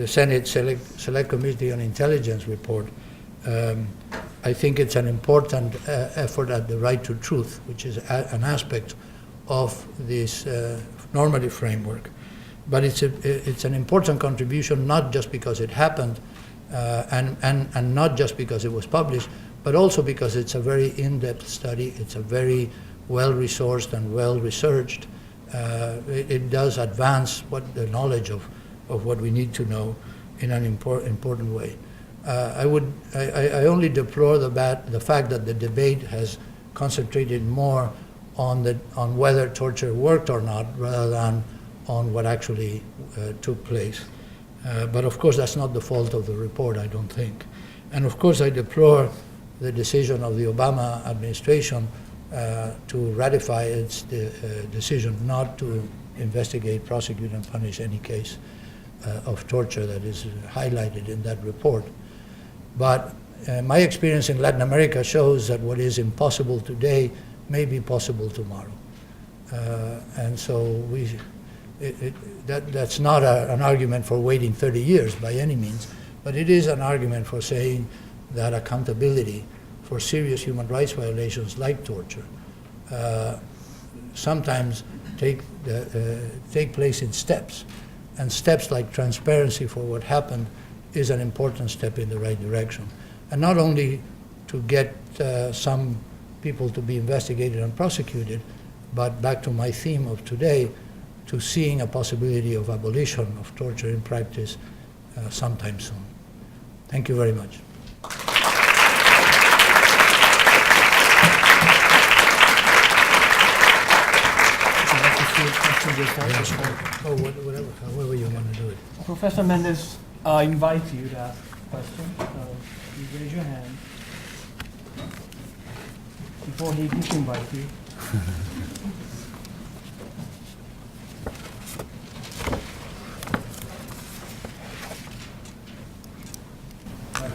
Senate Select Committee on Intelligence report. I think it's an important effort at the right to truth, which is an aspect of this normative framework. But it's an important contribution, not just because it happened and not just because it was published, but also because it's a very in-depth study. It's a very well-resourced and well-researched. It does advance the knowledge of what we need to know in an important way. I only deplore the fact that the debate has concentrated more on whether torture worked or not, rather than on what actually took place. But of course, that's not the fault of the report, I don't think. And of course, I deplore the decision of the Obama administration to ratify its decision not to investigate, prosecute, and punish any case of torture that is highlighted in that report. But my experience in Latin America shows that what is impossible today may be possible tomorrow. And so that's not an argument for waiting 30 years by any means, but it is an argument for saying that accountability for serious human rights violations like torture sometimes take place in steps. And steps like transparency for what happened is an important step in the right direction. And not only to get some people to be investigated and prosecuted, but back to my theme of today, to seeing a possibility of abolition of torture in practice sometime soon. Thank you very much. Oh, whatever, however you want to do it. Professor Méndez, I invite you to ask a question. You raise your hand before he disinvites you.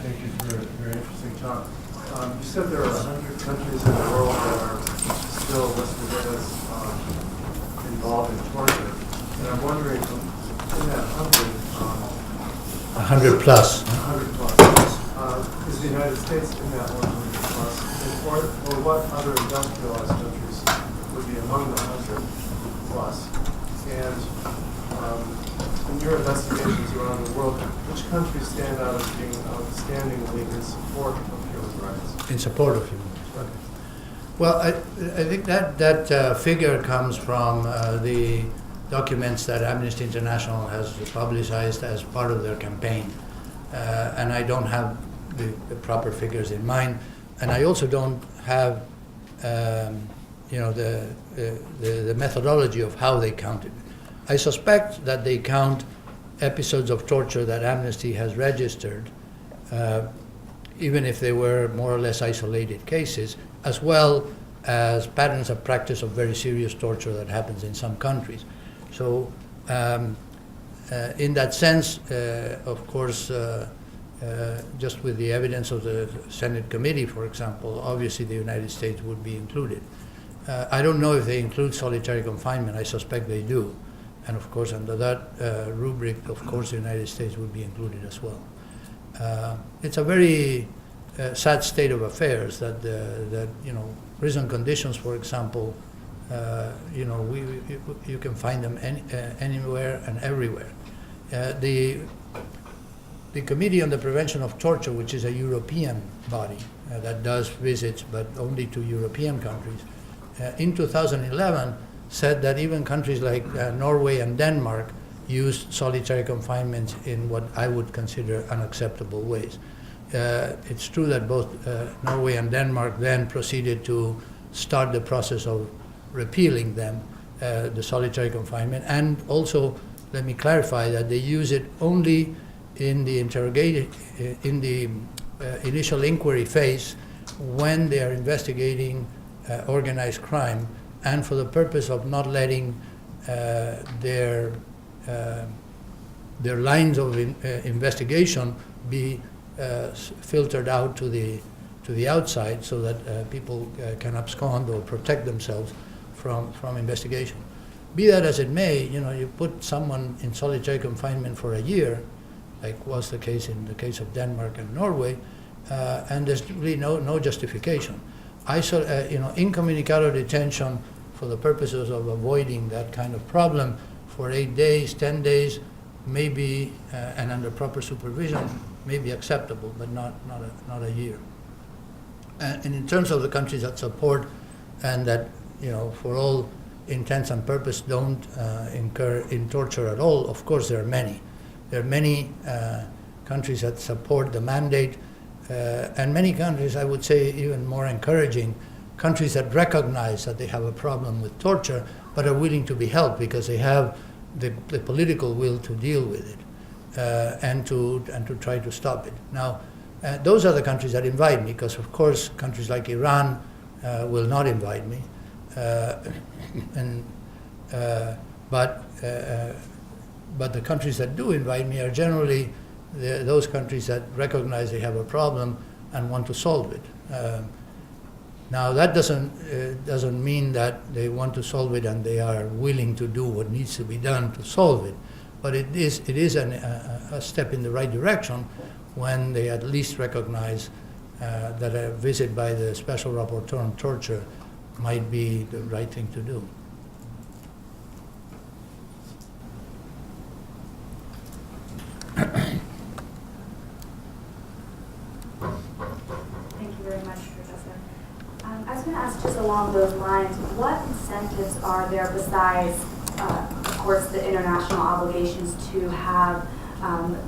Thank you for a very interesting talk. You said there are 100 countries in the world that are still listed as involved in torture. And I'm wondering, in that 100, 100 plus. 100 plus. Is the United States in that 100 plus? Or what other industrialized countries would be among the 100 plus? And in your investigations around the world, which countries stand out as being outstandingly in support of human rights? In support of human rights. Okay. Well, I think that figure comes from the documents that Amnesty International has publicized as part of their campaign. And I don't have the proper figures in mind. And I also don't have the methodology of how they count it. I suspect that they count episodes of torture that Amnesty has registered, even if they were more or less isolated cases, as well as patterns of practice of very serious torture that happens in some countries. So in that sense, of course, just with the evidence of the Senate committee, for example, obviously the United States would be included. I don't know if they include solitary confinement. I suspect they do. And of course, under that rubric, of course, the United States would be included as well. It's a very sad state of affairs that prison conditions, for example, you can find them anywhere and everywhere. The Committee on the Prevention of Torture, which is a European body that does visits, but only to European countries, in 2011 said that even countries like Norway and Denmark used solitary confinement in what I would consider unacceptable ways. It's true that both Norway and Denmark then proceeded to start the process of repealing them, the solitary confinement, and also let me clarify that they use it only in the initial inquiry phase when they are investigating organized crime, and for the purpose of not letting their lines of investigation be filtered out to the outside, so that people can abscond or protect themselves from investigation. Be that as it may, you put someone in solitary confinement for a year, like was the case in the case of Denmark and Norway, and there's really no justification. Incommunicado detention for the purposes of avoiding that kind of problem for 8 days, 10 days, maybe, and under proper supervision, may be acceptable, but not a year. And in terms of the countries that support and that, for all intents and purposes don't incur in torture at all, of course there are many. There are many countries that support the mandate, and many countries, I would say even more encouraging, countries that recognize that they have a problem with torture, but are willing to be helped because they have the political will to deal with it and to try to stop it. Now, those are the countries that invite me, because of course countries like Iran will not invite me, but the countries that do invite me are generally those countries that recognize they have a problem and want to solve it. Now that doesn't mean that they want to solve it and they are willing to do what needs to be done to solve it, but it is a step in the right direction when they at least recognize that a visit by the Special Rapporteur on Torture might be the right thing to do. Along those lines, what incentives are there besides, of course, the international obligations to have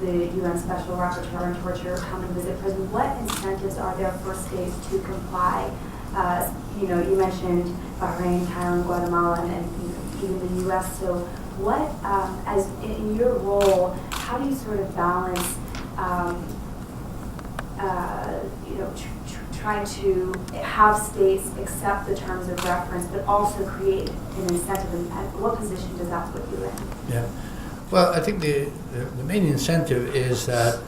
the UN Special Rapporteur on Torture come and visit prison? What incentives are there for states to comply? You mentioned Bahrain, Thailand, Guatemala, and even the U.S. So, what, as in your role, how do you sort of balance, trying to have states accept the terms of reference, but also create an incentive? And what position does that put you in? Yeah. Well, I think the main incentive is that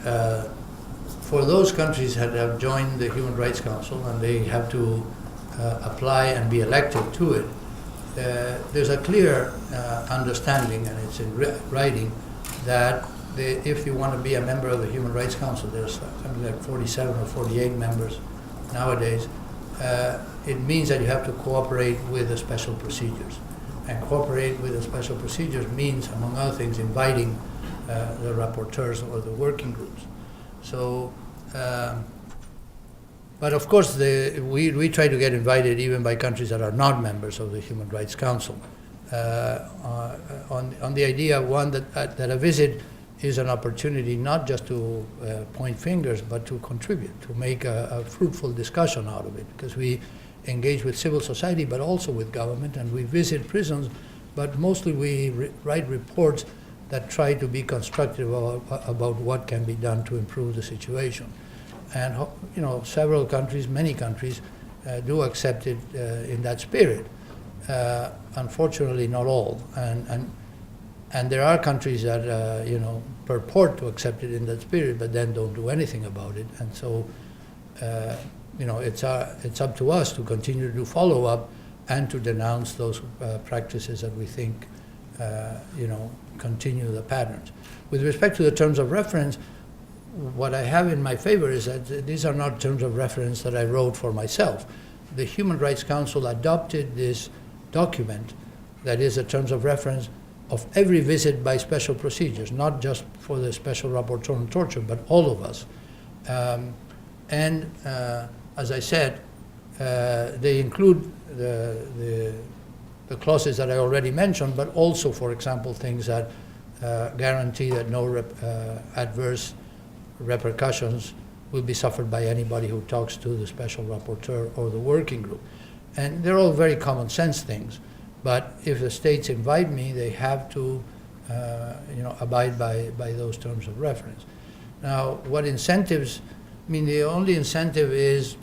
for those countries that have joined the Human Rights Council and they have to apply and be elected to it, there's a clear understanding, and it's in writing, that if you want to be a member of the Human Rights Council, there's something like 47 or 48 members nowadays. It means that you have to cooperate with the special procedures. And cooperate with the special procedures means, among other things, inviting the rapporteurs or the working groups. So, but of course, we try to get invited even by countries that are not members of the Human Rights Council. On the idea, one, that a visit is an opportunity not just to point fingers, but to contribute, to make a fruitful discussion out of it, because we engage with civil society, but also with government, and we visit prisons, but mostly we write reports that try to be constructive about what can be done to improve the situation. And several countries, many countries, do accept it in that spirit. Unfortunately, not all, and there are countries that purport to accept it in that spirit, but then don't do anything about it. And so, it's up to us to continue to do follow-up and to denounce those practices that we think, continue the patterns. With respect to the terms of reference, what I have in my favor is that these are not terms of reference that I wrote for myself. The Human Rights Council adopted this document that is the terms of reference of every visit by special procedures, not just for the Special Rapporteur on Torture, but all of us. As I said, they include the clauses that I already mentioned, but also, for example, things that guarantee that no adverse repercussions will be suffered by anybody who talks to the Special Rapporteur or the working group. And they're all very common sense things. But if the states invite me, they have to, abide by those terms of reference. Now, what incentives? I mean, the only incentive is,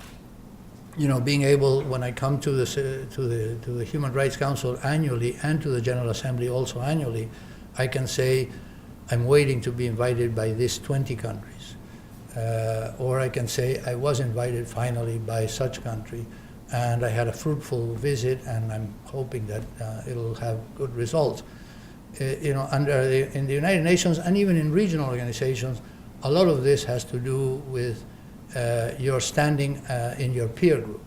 being able, when I come to the Human Rights Council annually and to the General Assembly also annually, I can say I'm waiting to be invited by these 20 countries, or I can say I was invited finally by such country. And I had a fruitful visit, and I'm hoping that it'll have good results. In the United Nations and even in regional organizations, a lot of this has to do with your standing in your peer group.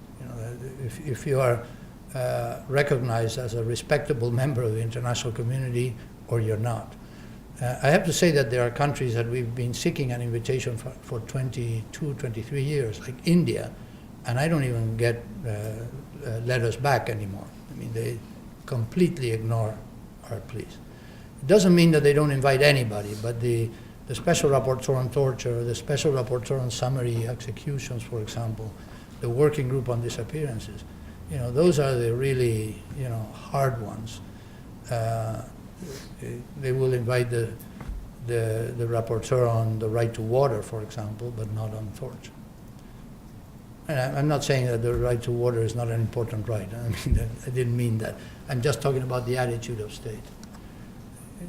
If you are recognized as a respectable member of the international community, or you're not. I have to say that there are countries that we've been seeking an invitation for 22, 23 years, like India, and I don't even get letters back anymore. I mean, they completely ignore our pleas. It doesn't mean that they don't invite anybody, but the Special Rapporteur on Torture, the Special Rapporteur on Summary Executions, for example, the Working Group on Disappearances, those are the really, hard ones. They will invite the Rapporteur on the right to water, for example, but not on torture. And I'm not saying that the right to water is not an important right. I didn't mean that. I'm just talking about the attitude of state.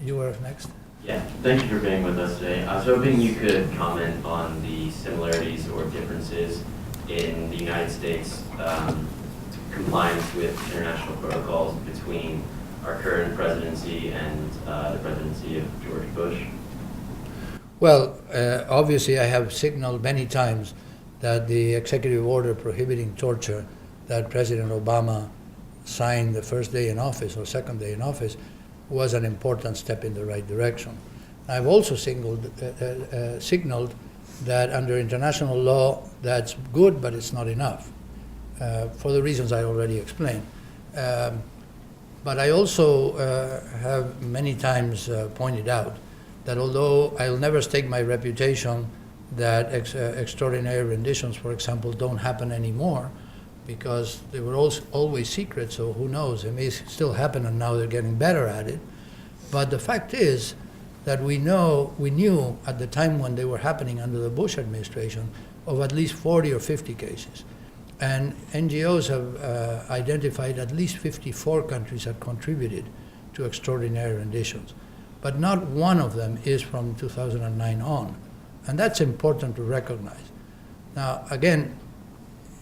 You were next. Yeah, thank you for being with us today. I was hoping you could comment on the similarities or differences in the United States compliance with international protocols between our current presidency and the presidency of George Bush. Well, obviously I have signaled many times that the executive order prohibiting torture that President Obama signed the first day in office or second day in office was an important step in the right direction. I've also signaled that under international law that's good, but it's not enough, for the reasons I already explained. But I also have many times pointed out that although I'll never stake my reputation that extraordinary renditions, for example, don't happen anymore, because they were always secret, so who knows, it may still happen and now they're getting better at it. But the fact is that we knew at the time when they were happening under the Bush administration of at least 40 or 50 cases. And NGOs have identified at least 54 countries that contributed to extraordinary renditions. But not one of them is from 2009 on. And that's important to recognize. Now, again,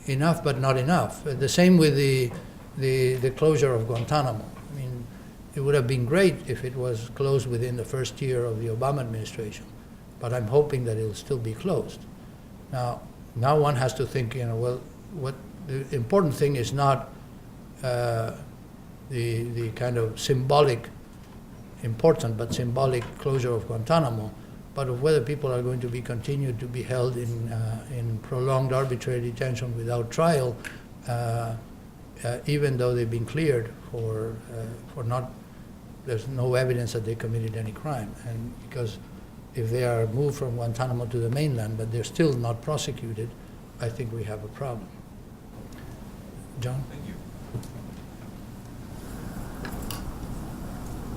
enough but not enough. The same with the closure of Guantanamo. I mean, It would have been great if it was closed within the first year of the Obama administration, but I'm hoping that it will still be closed. Now one has to think, well, what the important thing is not the kind of symbolic, important but symbolic closure of Guantanamo, but of whether people are going to be continued to be held in prolonged arbitrary detention without trial, even though they've been cleared for not, there's no evidence that they committed any crime. And because if they are moved from Guantanamo to the mainland, but they're still not prosecuted, I think we have a problem. John? Thank you.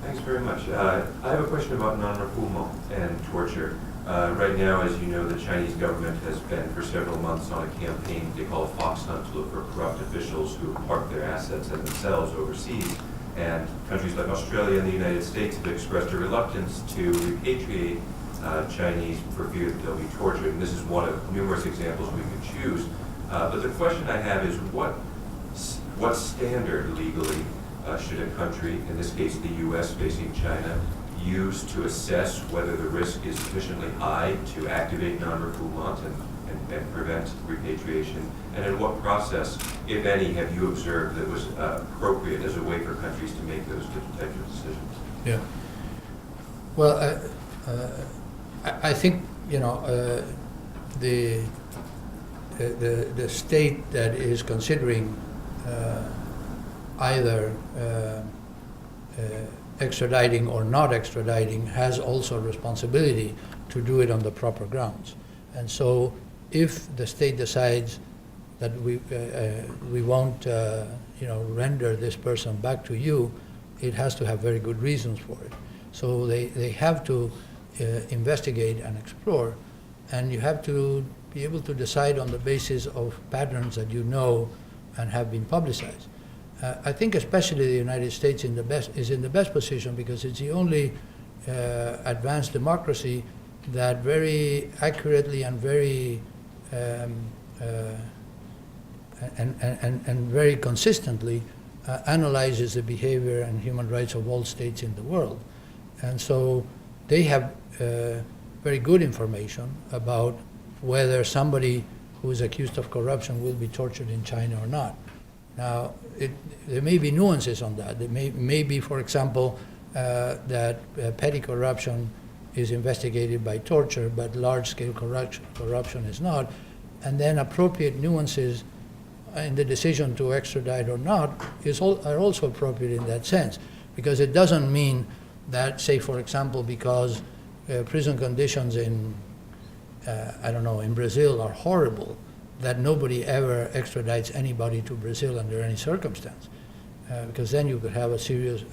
Thanks very much. I have a question about non-refoulement and torture. Right now, as you know, the Chinese government has been for several months on a campaign they call a fox hunt to look for corrupt officials who park their assets and themselves overseas. And countries like Australia and the United States have expressed a reluctance to repatriate Chinese for fear that they'll be tortured. And this is one of numerous examples we could choose. But the question I have is what standard legally should a country, in this case the U.S. facing China, use to assess whether the risk is sufficiently high to activate non-refoulement and prevent repatriation? And in what process, if any, have you observed that was appropriate as a way for countries to make those types of decisions? Yeah. Well, I think, the state that is considering either extraditing or not extraditing has also a responsibility to do it on the proper grounds. And so if the state decides that we won't render this person back to you, it has to have very good reasons for it. So they have to investigate and explore, and you have to be able to decide on the basis of patterns that you know and have been publicized. I think especially the United States is in the best position because it's the only advanced democracy that very accurately and very and very consistently analyzes the behavior and human rights of all states in the world. And so they have very good information about whether somebody who is accused of corruption will be tortured in China or not. Now, there may be nuances on that. There may be, for example, that petty corruption is investigated by torture, but large-scale corruption is not. And then appropriate nuances in the decision to extradite or not are also appropriate in that sense, because it doesn't mean that, say, for example, because prison conditions in Brazil are horrible, that nobody ever extradites anybody to Brazil under any circumstance, because then you could have a serious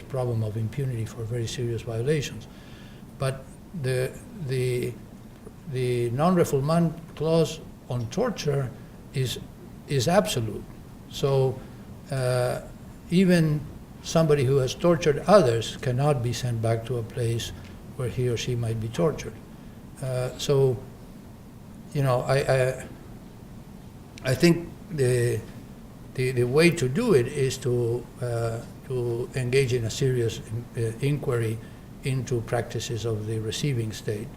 problem of impunity for very serious violations. But the non-refoulement clause on torture is absolute. So even somebody who has tortured others cannot be sent back to a place where he or she might be tortured. I think the way to do it is to engage in a serious inquiry into practices of the receiving state,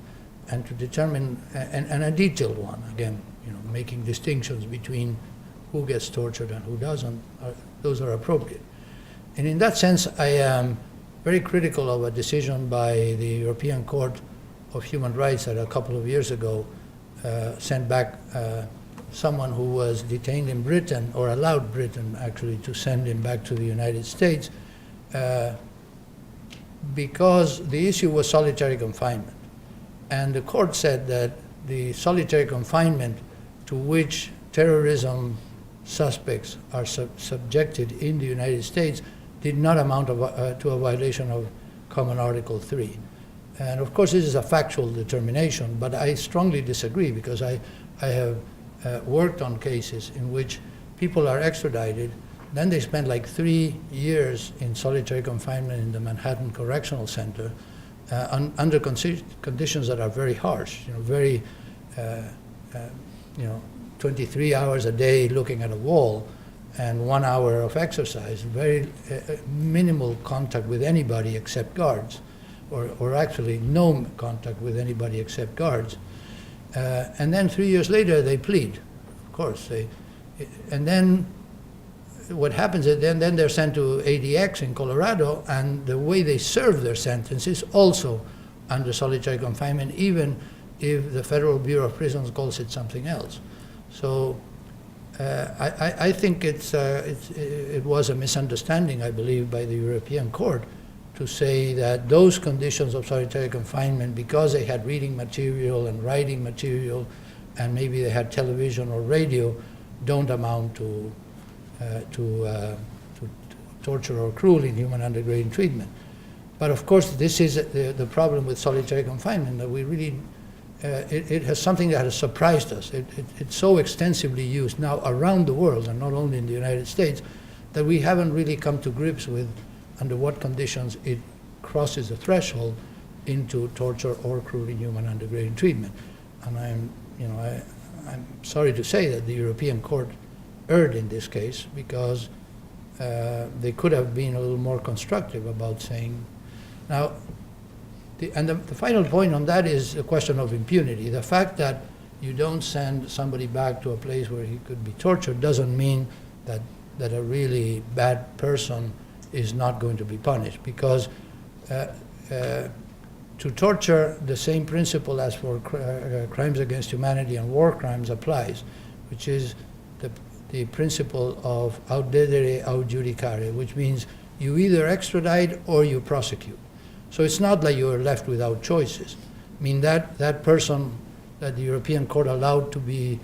and to determine, and a detailed one, again, making distinctions between who gets tortured and who doesn't, those are appropriate. And in that sense, I am very critical of a decision by the European Court of Human Rights that a couple of years ago sent back someone who was detained in Britain, or allowed Britain actually to send him back to the United States, because the issue was solitary confinement. And the court said that the solitary confinement to which terrorism suspects are subjected in the United States did not amount to a violation of Common Article 3. And of course, this is a factual determination, but I strongly disagree, because I have worked on cases in which people are extradited, then they spend like 3 years in solitary confinement in the Manhattan Correctional Center under conditions that are very harsh, very, 23 hours a day looking at a wall, and 1 hour of exercise, very minimal contact with anybody except guards, or actually no contact with anybody except guards. And then 3 years later, they plead, of course. And then what happens is then they're sent to ADX in Colorado, and the way they serve their sentence is also under solitary confinement, even if the Federal Bureau of Prisons calls it something else. So I think it was a misunderstanding, I believe, by the European Court to say that those conditions of solitary confinement, because they had reading material and writing material, and maybe they had television or radio, don't amount to torture or cruel, inhuman, and degrading treatment. But of course, this is the problem with solitary confinement, that we really, it has something that has surprised us. It's so extensively used now around the world, and not only in the United States, that we haven't really come to grips with under what conditions it crosses the threshold into torture or cruel, inhuman, and degrading treatment. And I'm sorry to say that the European Court erred in this case, because they could have been a little more constructive about saying. Now, the final point on that is the question of impunity. The fact that you don't send somebody back to a place where he could be tortured doesn't mean that a really bad person is not going to be punished, because to torture, the same principle as for crimes against humanity and war crimes applies, which is the principle of audedere aut judicare, which means you either extradite or you prosecute. So it's not like you're left without choices. I mean, that person that the European Court allowed to be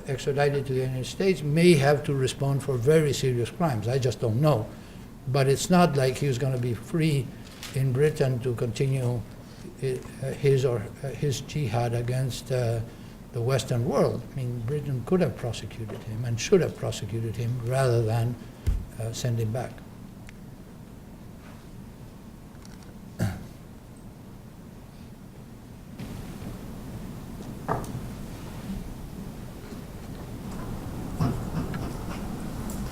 extradited to the United States may have to respond for very serious crimes. I just don't know. But it's not like he was going to be free in Britain to continue his jihad against the Western world. I mean, Britain could have prosecuted him and should have prosecuted him rather than send him back.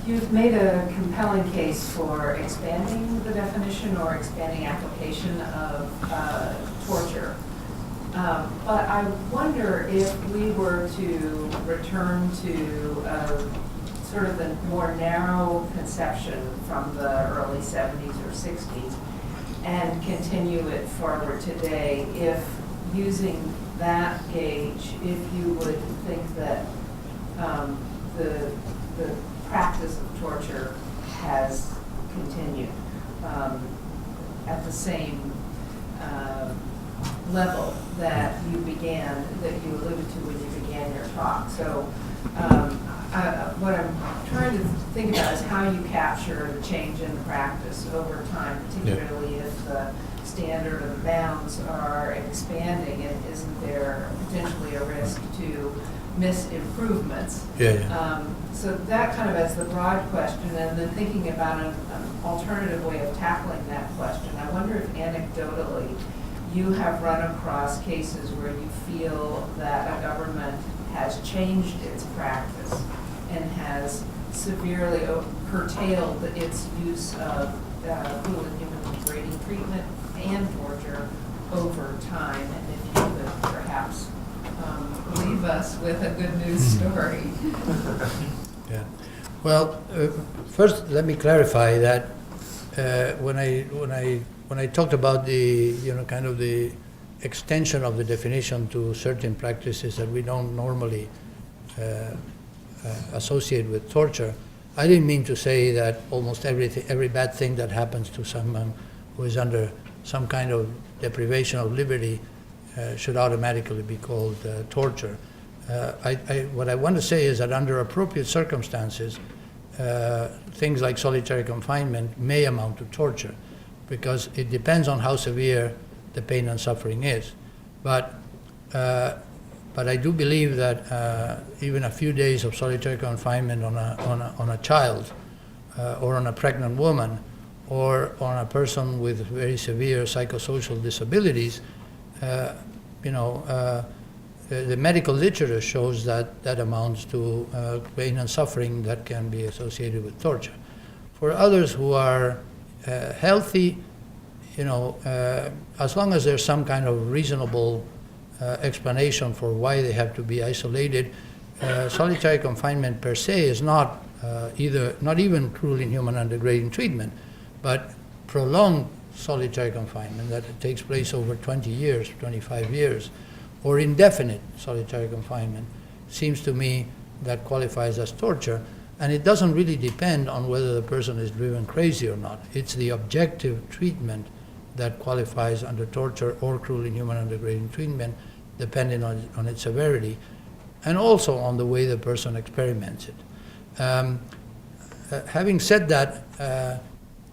You've made a compelling case for expanding the definition or expanding application of torture. But I wonder if we were to return to sort of the more narrow conception from the early 70s or 60s and continue it forward today, if using that gauge, if you would think that the practice of torture has continued at the same level that you alluded to when you began your talk. So what I'm trying to think about is how you capture the change in the practice over time, particularly if the standard or the bounds are expanding, and isn't there potentially a risk to miss improvements? So that kind of as the broad question, and then thinking about an alternative way of tackling that question, I wonder if anecdotally you have run across cases where you feel that a government has changed its practice and has severely curtailed its use of cruel and inhuman degrading treatment and torture over time, and if you could perhaps leave us with a good news story. Yeah. Well, first let me clarify that when I talked about the kind of the extension of the definition to certain practices that we don't normally associate with torture, I didn't mean to say that almost every bad thing that happens to someone who is under some kind of deprivation of liberty should automatically be called torture. What I want to say is that under appropriate circumstances, things like solitary confinement may amount to torture, because it depends on how severe the pain and suffering is. But I do believe that even a few days of solitary confinement on a child, or on a pregnant woman, or on a person with very severe psychosocial disabilities, the medical literature shows that that amounts to pain and suffering that can be associated with torture. For others who are healthy, as long as there's some kind of reasonable explanation for why they have to be isolated, solitary confinement per se is not not even cruel, inhuman, and degrading treatment, but prolonged solitary confinement that takes place over 20 years, 25 years, or indefinite solitary confinement seems to me that qualifies as torture. And it doesn't really depend on whether the person is driven crazy or not. It's the objective treatment that qualifies under torture or cruel, inhuman, and degrading treatment, depending on its severity, and also on the way the person experiments it. Having said that,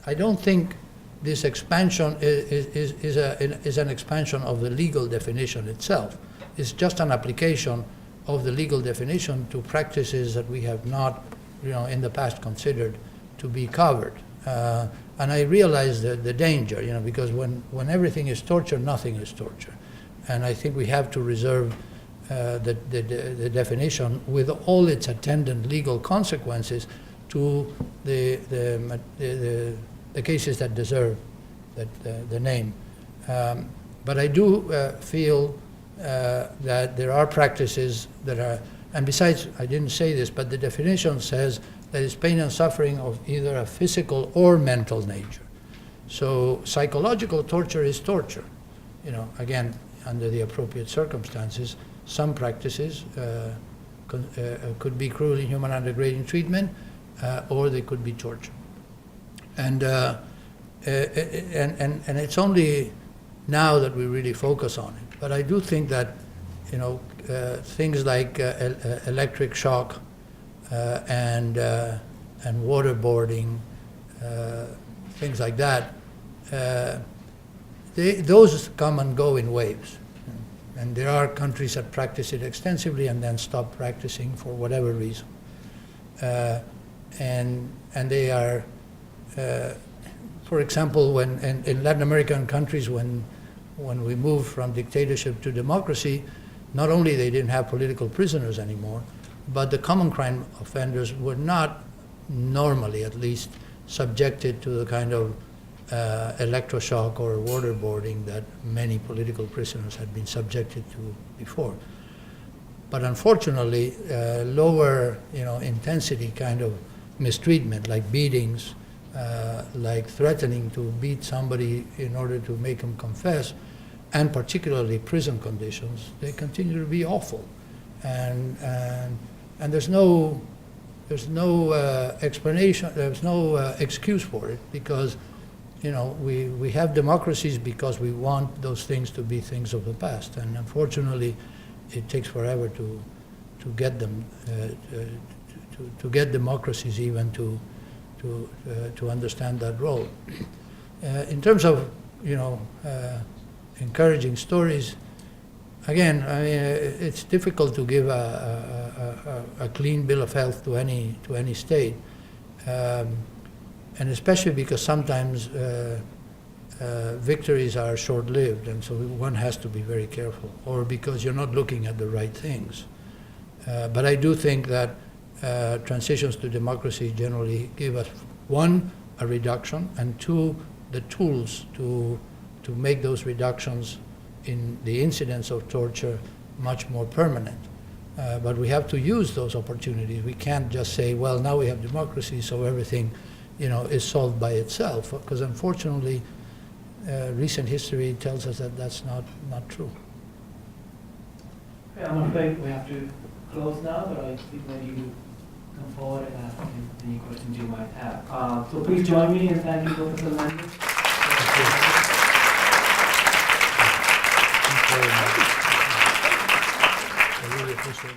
I don't think this expansion is an expansion of the legal definition itself. It's just an application of the legal definition to practices that we have not, in the past considered to be covered. And I realize the danger, because when everything is torture, nothing is torture. And I think we have to reserve the definition with all its attendant legal consequences to the cases that deserve the name. But I do feel that there are practices that are, and besides, I didn't say this, but the definition says that it's pain and suffering of either a physical or mental nature. So psychological torture is torture. Again, under the appropriate circumstances, some practices could be cruel, inhuman, and degrading treatment, or they could be torture. And it's only now that we really focus on it. But I do think that, things like electric shock and waterboarding, things like that, those come and go in waves. And there are countries that practice it extensively and then stop practicing for whatever reason. And they are, for example, in Latin American countries, when we moved from dictatorship to democracy, not only they didn't have political prisoners anymore, but the common crime offenders were not normally, at least, subjected to the kind of electroshock or waterboarding that many political prisoners had been subjected to before. But unfortunately, lower intensity kind of mistreatment, like beatings, like threatening to beat somebody in order to make them confess, and particularly prison conditions, they continue to be awful. And there's no explanation, there's no excuse for it, because we have democracies because we want those things to be things of the past, and unfortunately it takes forever to get them to get democracies even to understand that role. In terms of encouraging stories, again, I mean, it's difficult to give a clean bill of health to any state, and especially because sometimes victories are short-lived, and so one has to be very careful, or because you're not looking at the right things. But I do think that transitions to democracy generally give us, one, a reduction, and two, the tools to make those reductions in the incidence of torture much more permanent. But we have to use those opportunities. We can't just say, well, now we have democracy, so everything is solved by itself, because unfortunately recent history tells us that that's not true. Okay, I'm afraid we have to close now, but I think maybe you come forward and ask any questions you might have. So please join me in thanking Professor Méndez. I really appreciate it.